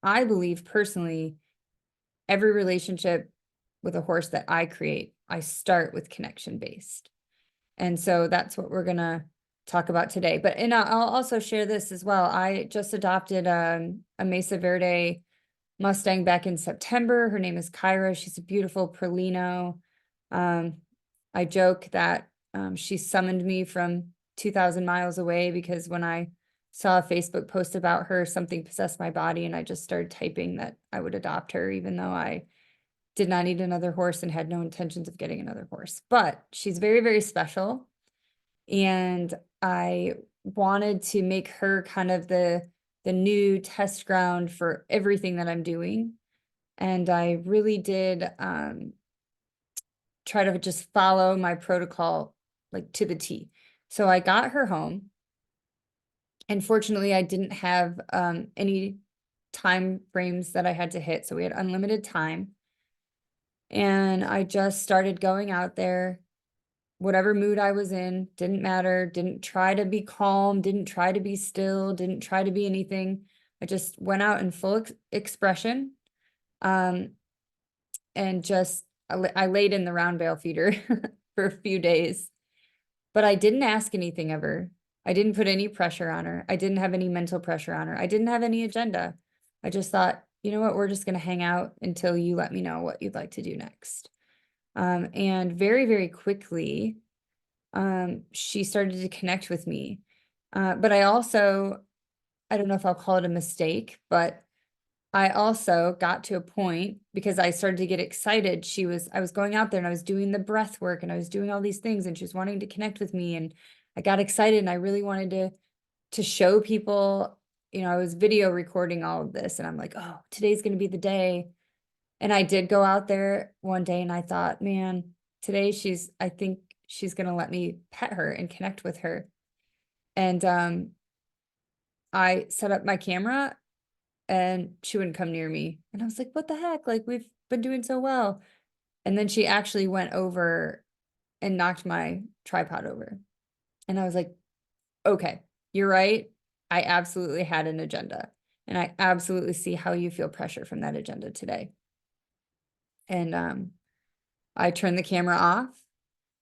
I believe personally, every relationship with a horse that I create, I start with connection based. And so that's what we're going to talk about today. But I'll also share this as well. I just adopted a Mesa Verde Mustang back in September. Her name is Kyra. She's a beautiful Perlino. I joke that she summoned me from 2,000 miles away, because when I saw a Facebook post about her, something possessed my body, and I just started typing that I would adopt her, even though I did not need another horse and had no intentions of getting another horse. But she's very, very special. And I wanted to make her kind of the new test ground for everything that I'm doing. And I really did try to just follow my protocol like to the T. So I got her home. And fortunately, I didn't have any time frames that I had to hit. So we had unlimited time. And I just started going out there. Whatever mood I was in, didn't matter, didn't try to be calm, didn't try to be still, didn't try to be anything. I just went out in full expression. And just, I laid in the round bale feeder for a few days, but I didn't ask anything of her. I didn't put any pressure on her. I didn't have any mental pressure on her. I didn't have any agenda. I just thought, you know what, we're just going to hang out until you let me know what you'd like to do next. And very, very quickly, she started to connect with me. But I don't know if I'll call it a mistake, but I also got to a point, because I started to get excited. I was going out there and I was doing the breath work and I was doing all these things, and she was wanting to connect with me, and I got excited and I really wanted to show people, you know, I was video recording all of this, and I'm like, oh, today's going to be the day. And I did go out there one day and I thought, man, today I think she's going to let me pet her and connect with her. And I set up my camera and she wouldn't come near me. And I was like, what the heck? Like, we've been doing so well. And then she actually went over and knocked my tripod over. And I was like, okay, you're right. I absolutely had an agenda. And I absolutely see how you feel pressure from that agenda today. And I turned the camera off,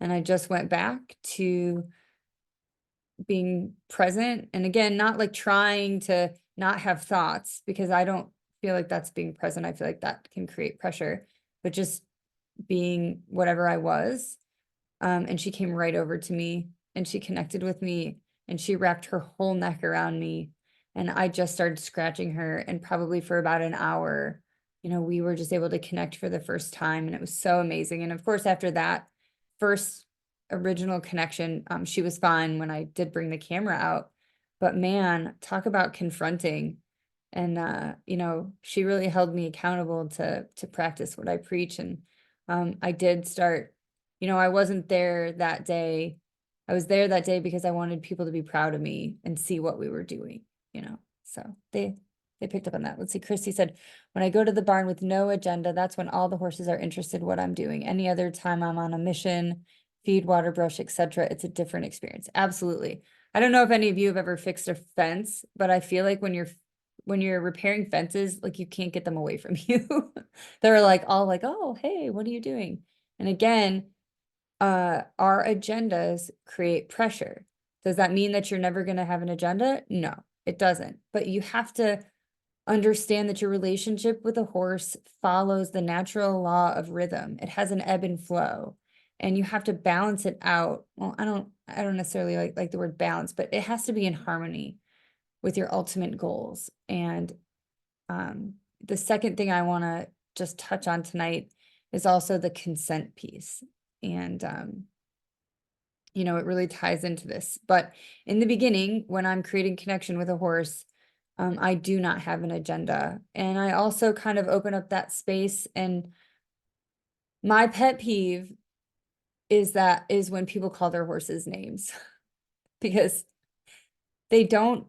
and I just went back to being present. And again, not like trying to not have thoughts, because I don't feel like that's being present. I feel like that can create pressure, but just being whatever I was. And she came right over to me and she connected with me, and she wrapped her whole neck around me. And I just started scratching her, and probably for about an hour, you know, we were just able to connect for the first time. And it was so amazing. And of course, after that first original connection, she was fine when I did bring the camera out. But man, talk about confronting. And you know, she really held me accountable to practice what I preach. And I did start, you know, I wasn't there that day. I was there that day because I wanted people to be proud of me and see what we were doing, you know. So they picked up on that. Let's see, Christy said, when I go to the barn with no agenda, that's when all the horses are interested in what I'm doing. Any other time I'm on a mission, feed, water, brush, etc., it's a different experience. Absolutely. I don't know if any of you have ever fixed a fence, but I feel like when you're repairing fences, like you can't get them away from you. They're like all like, oh, hey, what are you doing? And again, our agendas create pressure. Does that mean that you're never going to have an agenda? No, it doesn't. But you have to understand that your relationship with a horse follows the natural law of rhythm. It has an ebb and flow, and you have to balance it out. Well, I don't necessarily like the word balance, but it has to be in harmony with your ultimate goals. And the second thing I want to just touch on tonight is also the consent piece. And you know, it really ties into this. But in the beginning, when I'm creating connection with a horse, I do not have an agenda. And I also kind of open up that space. And my pet peeve is when people call their horses names because they don't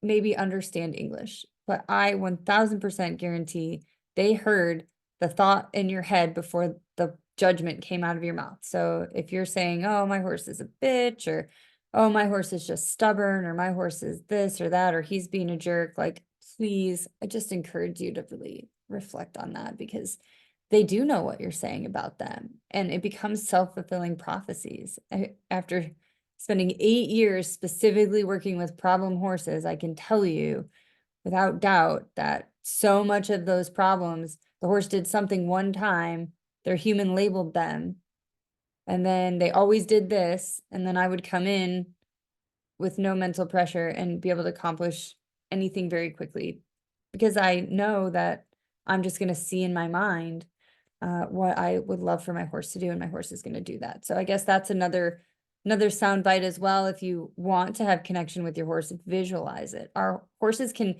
maybe understand English. But I 1000% guarantee they heard the thought in your head before the judgment came out of your mouth. So if you're saying, oh, my horse is a bitch, or oh, my horse is just stubborn, or my horse is this or that, or he's being a jerk, like, please, I just encourage you to really reflect on that, because they do know what you're saying about them, and it becomes self-fulfilling prophecies. After spending 8 years specifically working with problem horses, I can tell you without doubt that so much of those problems, the horse did something one time, their human labeled them, and then they always did this, and then I would come in with no mental pressure and be able to accomplish anything very quickly, because I know that I'm just going to see in my mind what I would love for my horse to do, and my horse is going to do that. So I guess that's another sound bite as well. If you want to have connection with your horse, visualize it. Our horses can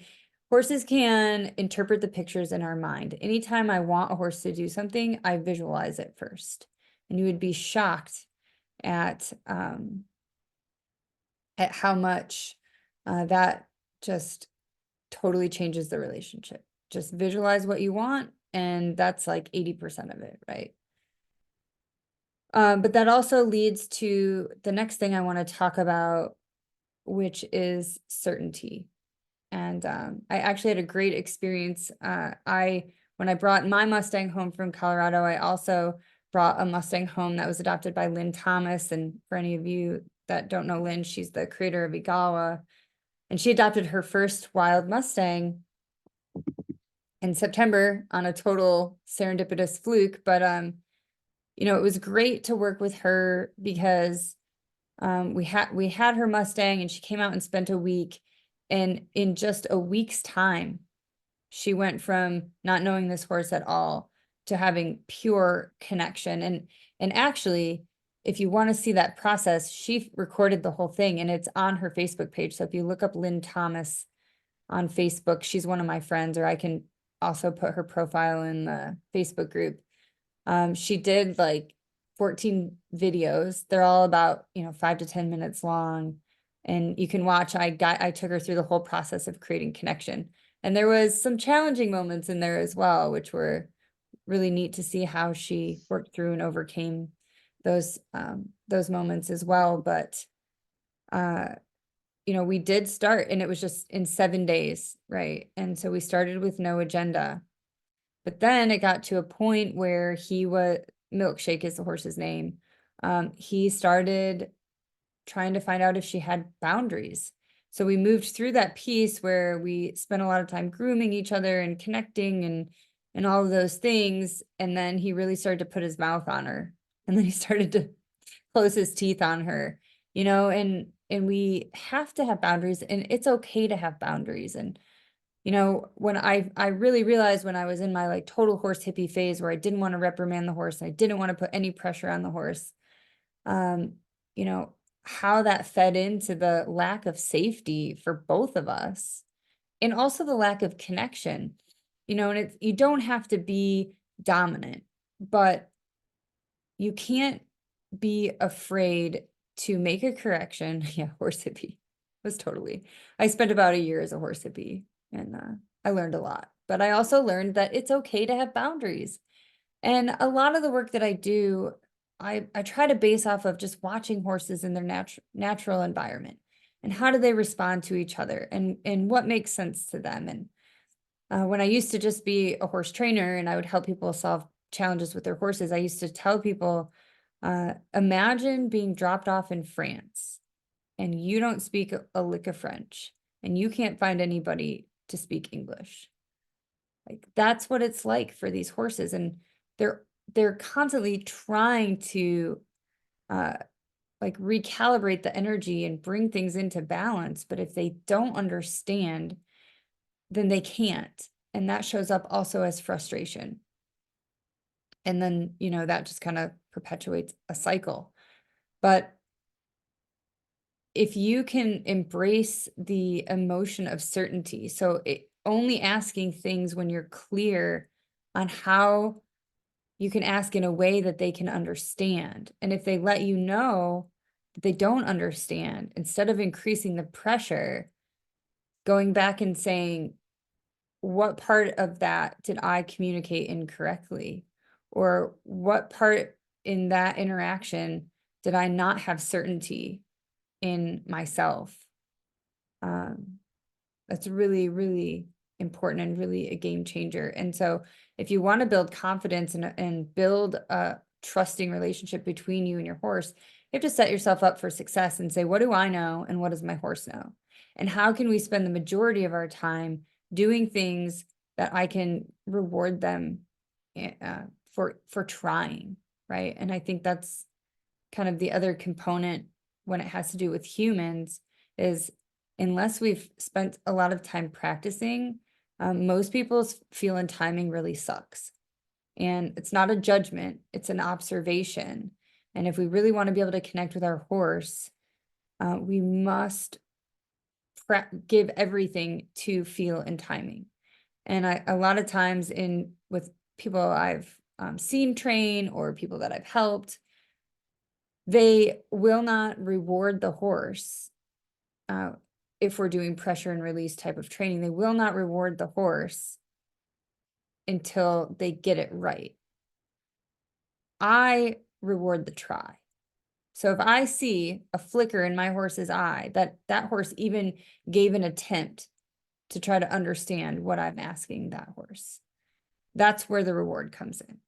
interpret the pictures in our mind. Anytime I want a horse to do something, I visualize it first. And you would be shocked at how much that just totally changes the relationship. Just visualize what you want, and that's like 80% of it, right? But that also leads to the next thing I want to talk about, which is certainty. And I actually had a great experience. When I brought my Mustang home from Colorado, I also brought a Mustang home that was adopted by Lynn Thomas. And for any of you that don't know Lynn, she's the creator of Igawa. And she adopted her first wild Mustang in September on a total serendipitous fluke. But you know, it was great to work with her because we had her Mustang, and she came out and spent a week, and in just a week's time, she went from not knowing this horse at all to having pure connection. And actually, if you want to see that process, she recorded the whole thing, and it's on her Facebook page. So if you look up Lynn Thomas on Facebook, she's one of my friends, or I can also put her profile in the Facebook group. She did like 14 videos. They're all about, 5 to 10 minutes long. And you can watch, I took her through the whole process of creating connection. And there was some challenging moments in there as well, which were really neat to see how she worked through and overcame those moments as well. But, we did start, and it was just in 7 days, right? And so we started with no agenda. But then it got to a point where Milkshake is the horse's name. He started trying to find out if she had boundaries. So we moved through that piece where we spent a lot of time grooming each other and connecting and all of those things. And then he really started to put his mouth on her. And then he started to close his teeth on her, and we have to have boundaries, and it's okay to have boundaries. And when I really realized when I was in my like total horse hippie phase where I didn't want to reprimand the horse, and I didn't want to put any pressure on the horse, how that fed into the lack of safety for both of us, and also the lack of connection, and you don't have to be dominant, but you can't be afraid to make a correction. Yeah, horse hippie was totally, I spent about a year as a horse hippie. And I learned a lot, but I also learned that it's okay to have boundaries. And a lot of the work that I do, I try to base off of just watching horses in their natural environment and how do they respond to each other and what makes sense to them. And when I used to just be a horse trainer and I would help people solve challenges with their horses, I used to tell people, imagine being dropped off in France and you don't speak a lick of French and you can't find anybody to speak English. Like that's what it's like for these horses. And they're constantly trying to like recalibrate the energy and bring things into balance. But if they don't understand, then they can't. And that shows up also as frustration. And then, that just kind of perpetuates a cycle. But if you can embrace the emotion of certainty, so only asking things when you're clear on how you can ask in a way that they can understand. And if they let you know that they don't understand, instead of increasing the pressure, going back and saying, what part of that did I communicate incorrectly? Or what part in that interaction did I not have certainty in myself? That's really, really important and really a game changer. And so if you want to build confidence and build a trusting relationship between you and your horse, you have to set yourself up for success and say, what do I know and what does my horse know? And how can we spend the majority of our time doing things that I can reward them for trying, right? And I think that's kind of the other component when it has to do with humans is unless we've spent a lot of time practicing, most people's feel and timing really sucks. And it's not a judgment, it's an observation. And if we really want to be able to connect with our horse, we must give everything to feel and timing. And a lot of times with people I've seen train or people that I've helped, they will not reward the horse. If we're doing pressure and release type of training, they will not reward the horse until they get it right. I reward the try. So if I see a flicker in my horse's eye, that horse even gave an attempt to try to understand what I'm asking that horse, that's where the reward comes in.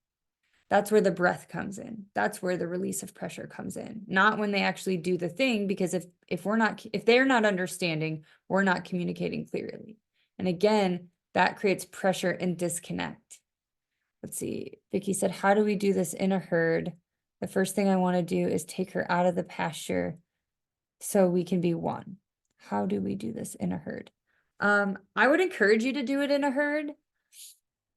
That's where the breath comes in. That's where the release of pressure comes in. Not when they actually do the thing, because if they're not understanding, we're not communicating clearly. And again, that creates pressure and disconnect. Let's see. Vicky said, how do we do this in a herd? The first thing I want to do is take her out of the pasture so we can be one. How do we do this in a herd? I would encourage you to do it in a herd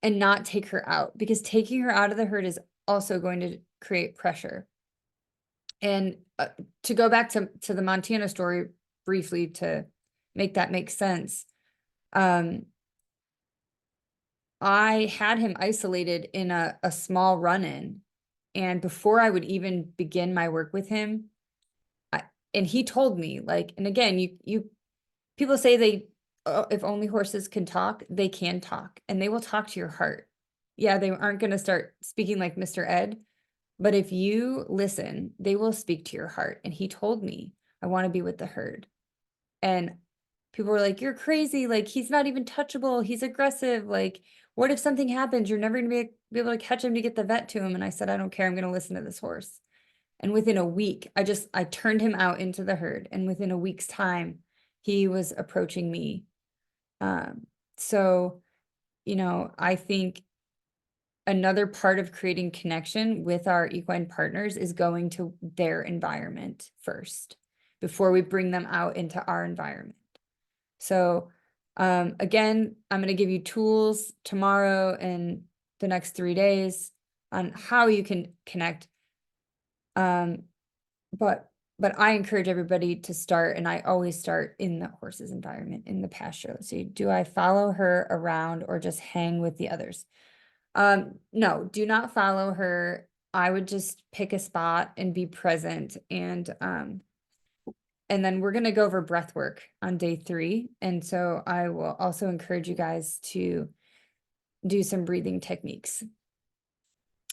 and not take her out, because taking her out of the herd is also going to create pressure. And to go back to the Montana story briefly to make that make sense, I had him isolated in a small run-in, and before I would even begin my work with him, and he told me, like, and again, people say if only horses can talk, they can talk, and they will talk to your heart. Yeah, they aren't going to start speaking like Mr. Ed, but if you listen, they will speak to your heart. And he told me, I want to be with the herd. And people were like, you're crazy. Like, he's not even touchable. He's aggressive. Like, what if something happens? You're never going to be able to catch him to get the vet to him. And I said, I don't care. I'm going to listen to this horse. And within a week, I turned him out into the herd. And within a week's time, he was approaching me. So, I think another part of creating connection with our equine partners is going to their environment first before we bring them out into our environment. So, again, I'm going to give you tools tomorrow and the next 3 days on how you can connect. But I encourage everybody to start, and I always start in the horse's environment, in the pasture. Let's see, do I follow her around or just hang with the others? No, do not follow her. I would just pick a spot and be present. And and then we're going to go over breath work on day 3. And so I will also encourage you guys to do some breathing techniques.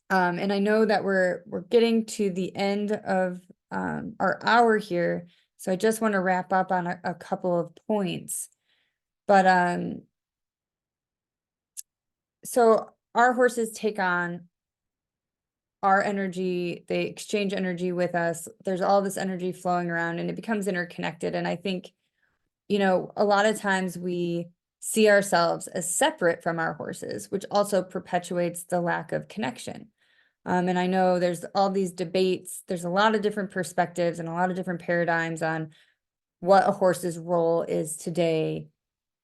And I know that we're getting to the end of our hour here, so I just want to wrap up on a couple of points. But so our horses take on our energy, they exchange energy with us. There's all this energy flowing around and it becomes interconnected. And I think, you know, a lot of times we see ourselves as separate from our horses, which also perpetuates the lack of connection. And I know there's all these debates, there's a lot of different perspectives and a lot of different paradigms on what a horse's role is today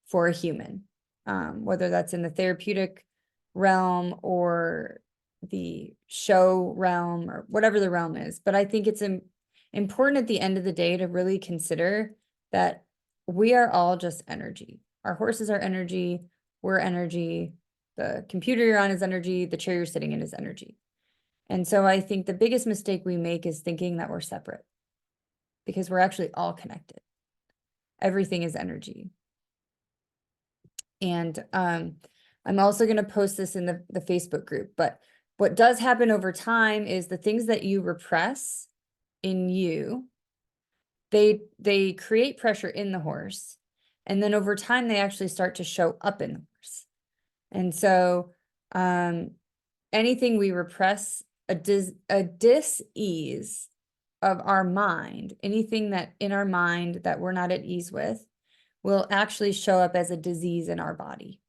for a human, whether that's in the therapeutic realm or the show realm or whatever the realm is. But I think it's important at the end of the day to really consider that we are all just energy. Our horses are energy, we're energy, the computer you're on is energy, the chair you're sitting in is energy. And so I think the biggest mistake we make is thinking that we're separate, because we're actually all connected. Everything is energy. And I'm also going to post this in the Facebook group, but what does happen over time is the things that you repress in you, they create pressure in the horse. And then over time, they actually start to show up in the horse. And so anything we repress, a dis-ease of our mind, anything that in our mind that we're not at ease with, will actually show up as a disease in our body.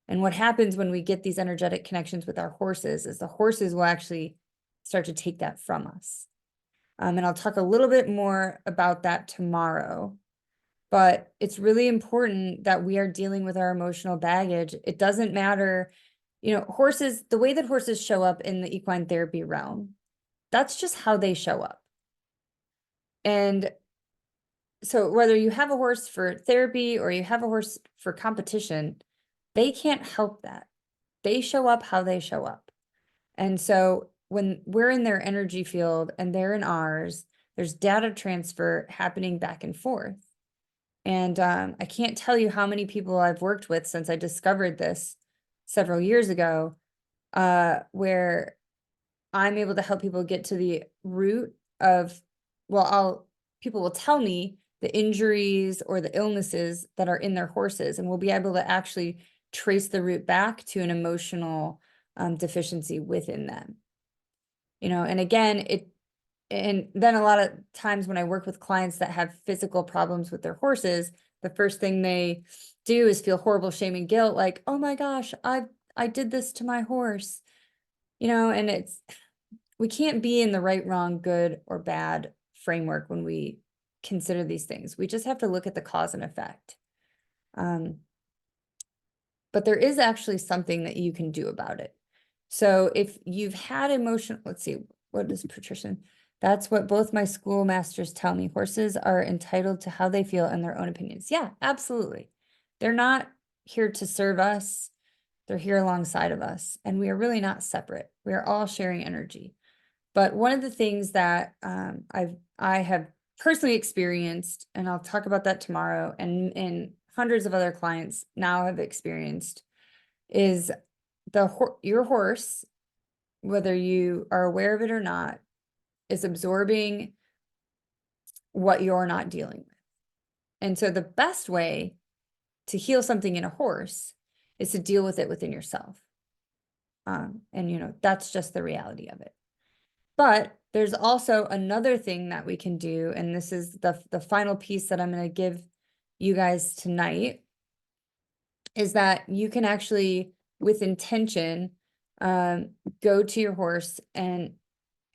And what happens when we get these energetic connections with our horses is the horses will actually start to take that from us. And I'll talk a little bit more about that tomorrow. But it's really important that we are dealing with our emotional baggage. It doesn't matter, you know, horses, the way that horses show up in the equine therapy realm, that's just how they show up. And so whether you have a horse for therapy or you have a horse for competition, they can't help that. They show up how they show up. And so when we're in their energy field and they're in ours, there's data transfer happening back and forth. And I can't tell you how many people I've worked with since I discovered this several years ago, where I'm able to help people get to the root of, well, people will tell me the injuries or the illnesses that are in their horses, and we'll be able to actually trace the root back to an emotional deficiency within them. You know, and again, and then a lot of times when I work with clients that have physical problems with their horses, the first thing they do is feel horrible shame and guilt, like, oh my gosh, I did this to my horse. You know, and we can't be in the right, wrong, good, or bad framework when we consider these things. We just have to look at the cause and effect. But there is actually something that you can do about it. So if you've had emotional, let's see, what is patrician? That's what both my schoolmasters tell me. Horses are entitled to how they feel and their own opinions. Yeah, absolutely. They're not here to serve us. They're here alongside of us. And we are really not separate. We are all sharing energy. But one of the things that I have personally experienced, and I'll talk about that tomorrow, and hundreds of other clients now have experienced, is your horse, whether you are aware of it or not, is absorbing what you're not dealing with. And so the best way to heal something in a horse is to deal with it within yourself. And you know, that's just the reality of it. But there's also another thing that we can do, and this is the final piece that I'm going to give you guys tonight, is that you can actually, with intention, go to your horse and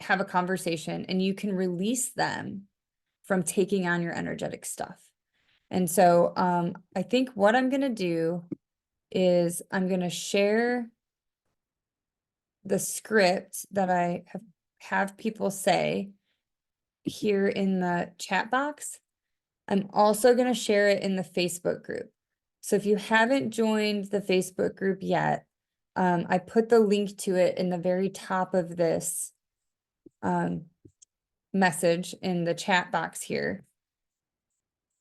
have a conversation, and you can release them from taking on your energetic stuff. And so I think what I'm going to do is I'm going to share the script that I have people say here in the chat box. I'm also going to share it in the Facebook group. So if you haven't joined the Facebook group yet, I put the link to it in the very top of this message in the chat box here.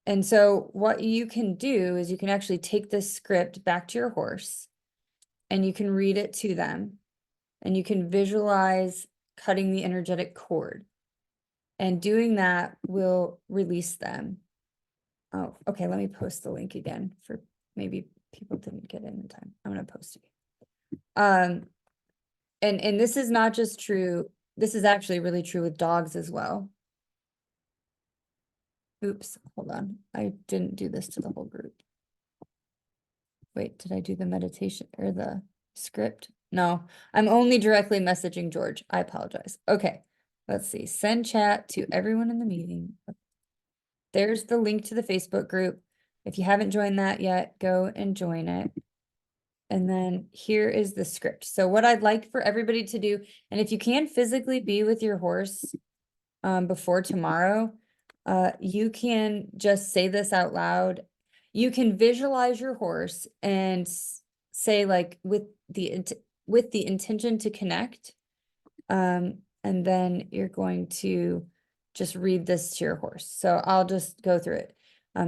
And so what you can do is you can actually take this script back to your horse and you can read it to them and you can visualize cutting the energetic cord. And doing that will release them. Oh, okay, let me post the link again for maybe people didn't get in time. I'm gonna post it. And this is not just true, this is actually really true with dogs as well. Oops, hold on. I didn't do this to the whole group. Wait, did I do the meditation or the script? No, I'm only directly messaging George. I apologize. Okay, let's see. Send chat to everyone in the meeting. There's the link to the Facebook group. If you haven't joined that yet, go and join it. And then here is the script. So what I'd like for everybody to do, and if you can physically be with your horse before tomorrow, you can just say this out loud. You can visualize your horse and say like with the intention to connect. And then you're going to just read this to your horse. So I'll just go through it.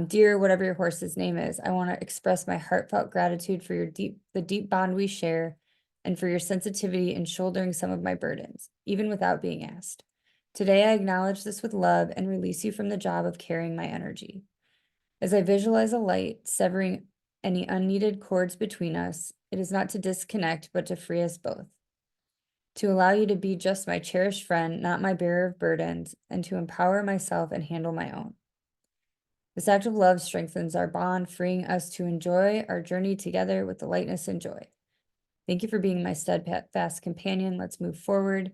Dear, whatever your horse's name is, I want to express my heartfelt gratitude for the deep bond we share and for your sensitivity in shouldering some of my burdens, even without being asked. Today, I acknowledge this with love and release you from the job of carrying my energy. As I visualize a light severing any unneeded cords between us, it is not to disconnect, but to free us both. To allow you to be just my cherished friend, not my bearer of burdens, and to empower myself and handle my own. This act of love strengthens our bond, freeing us to enjoy our journey together with the lightness and joy. Thank you for being my steadfast companion. Let's move forward,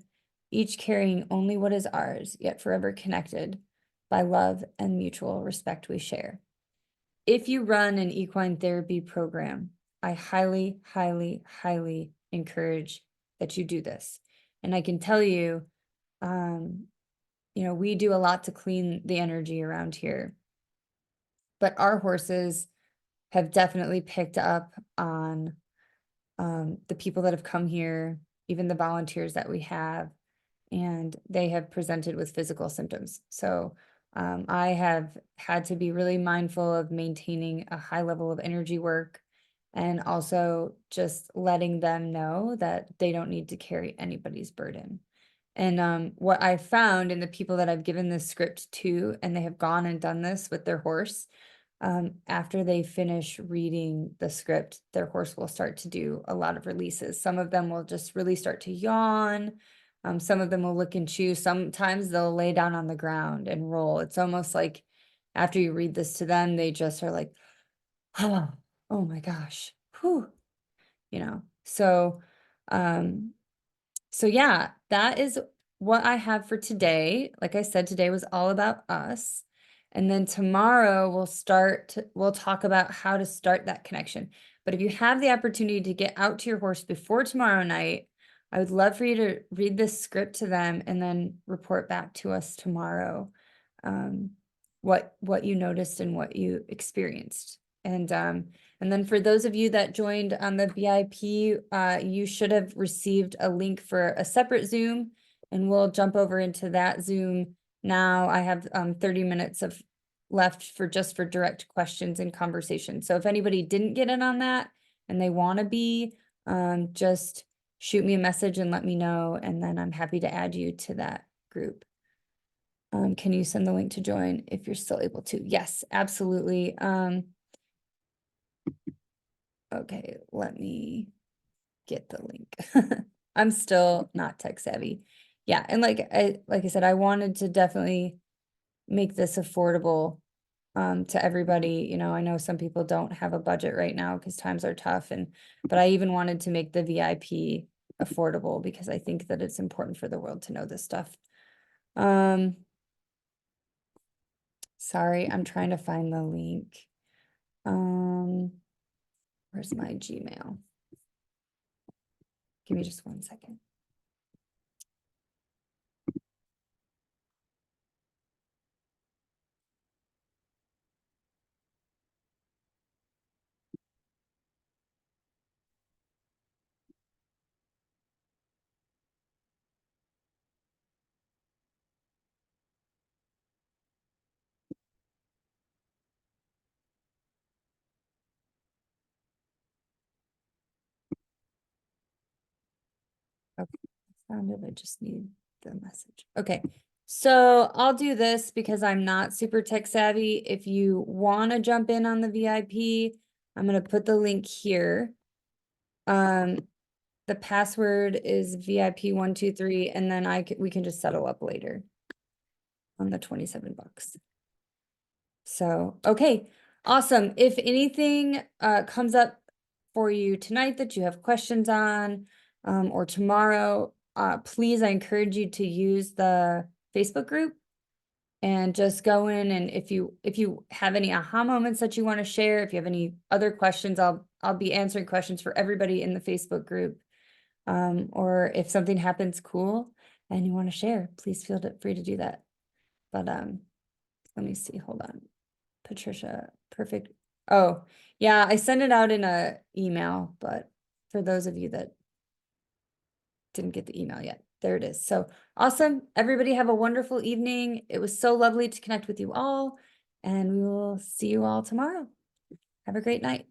each carrying only what is ours, yet forever connected by love and mutual respect we share. If you run an equine therapy program, I highly, highly, highly encourage that you do this. And I can tell you, we do a lot to clean the energy around here. But our horses have definitely picked up on the people that have come here, even the volunteers that we have, and they have presented with physical symptoms. So I have had to be really mindful of maintaining a high level of energy work and also just letting them know that they don't need to carry anybody's burden. And what I found in the people that I've given this script to, and they have gone and done this with their horse, after they finish reading the script, their horse will start to do a lot of releases. Some of them will just really start to yawn. Some of them will lick and chew. Sometimes they'll lay down on the ground and roll. It's almost like after you read this to them, they just are like, oh, oh my gosh, whew, So, so yeah, that is what I have for today. Like I said, today was all about us. And then tomorrow we'll talk about how to start that connection. But if you have the opportunity to get out to your horse before tomorrow night, I would love for you to read this script to them and then report back to us tomorrow, what you noticed and what you experienced. And then for those of you that joined on the VIP, you should have received a link for a separate Zoom, and we'll jump over into that Zoom now. I have 30 minutes of left for direct questions and conversation. So if anybody didn't get in on that and they want to be, just shoot me a message and let me know, and then I'm happy to add you to that group. Can you send the link to join if you're still able to? Yes, absolutely. Okay, let me get the link. I'm still not tech savvy. Yeah, and like I said, I wanted to definitely make this affordable to everybody. I know some people don't have a budget right now because times are tough, but I even wanted to make the VIP affordable because I think that it's important for the world to know this stuff. Sorry, I'm trying to find the link. Where's my Gmail? Give me just 1 second. Found it, I just need the message. Okay, so I'll do this because I'm not super tech savvy. If you want to jump in on the VIP, I'm gonna put the link here. The password is VIP123, and then we can just settle up later on the $27. So, okay, awesome. If anything comes up for you tonight that you have questions on, or tomorrow, please, I encourage you to use the Facebook group and just go in, and if you have any aha moments that you want to share, if you have any other questions, I'll be answering questions for everybody in the Facebook group. Or if something happens cool and you want to share, please feel free to do that. But let me see, hold on. Patricia, perfect. Oh, yeah, I sent it out in a email, but for those of you that didn't get the email yet, there it is. So awesome. Everybody have a wonderful evening. It was so lovely to connect with you all, and we will see you all tomorrow. Have a great night.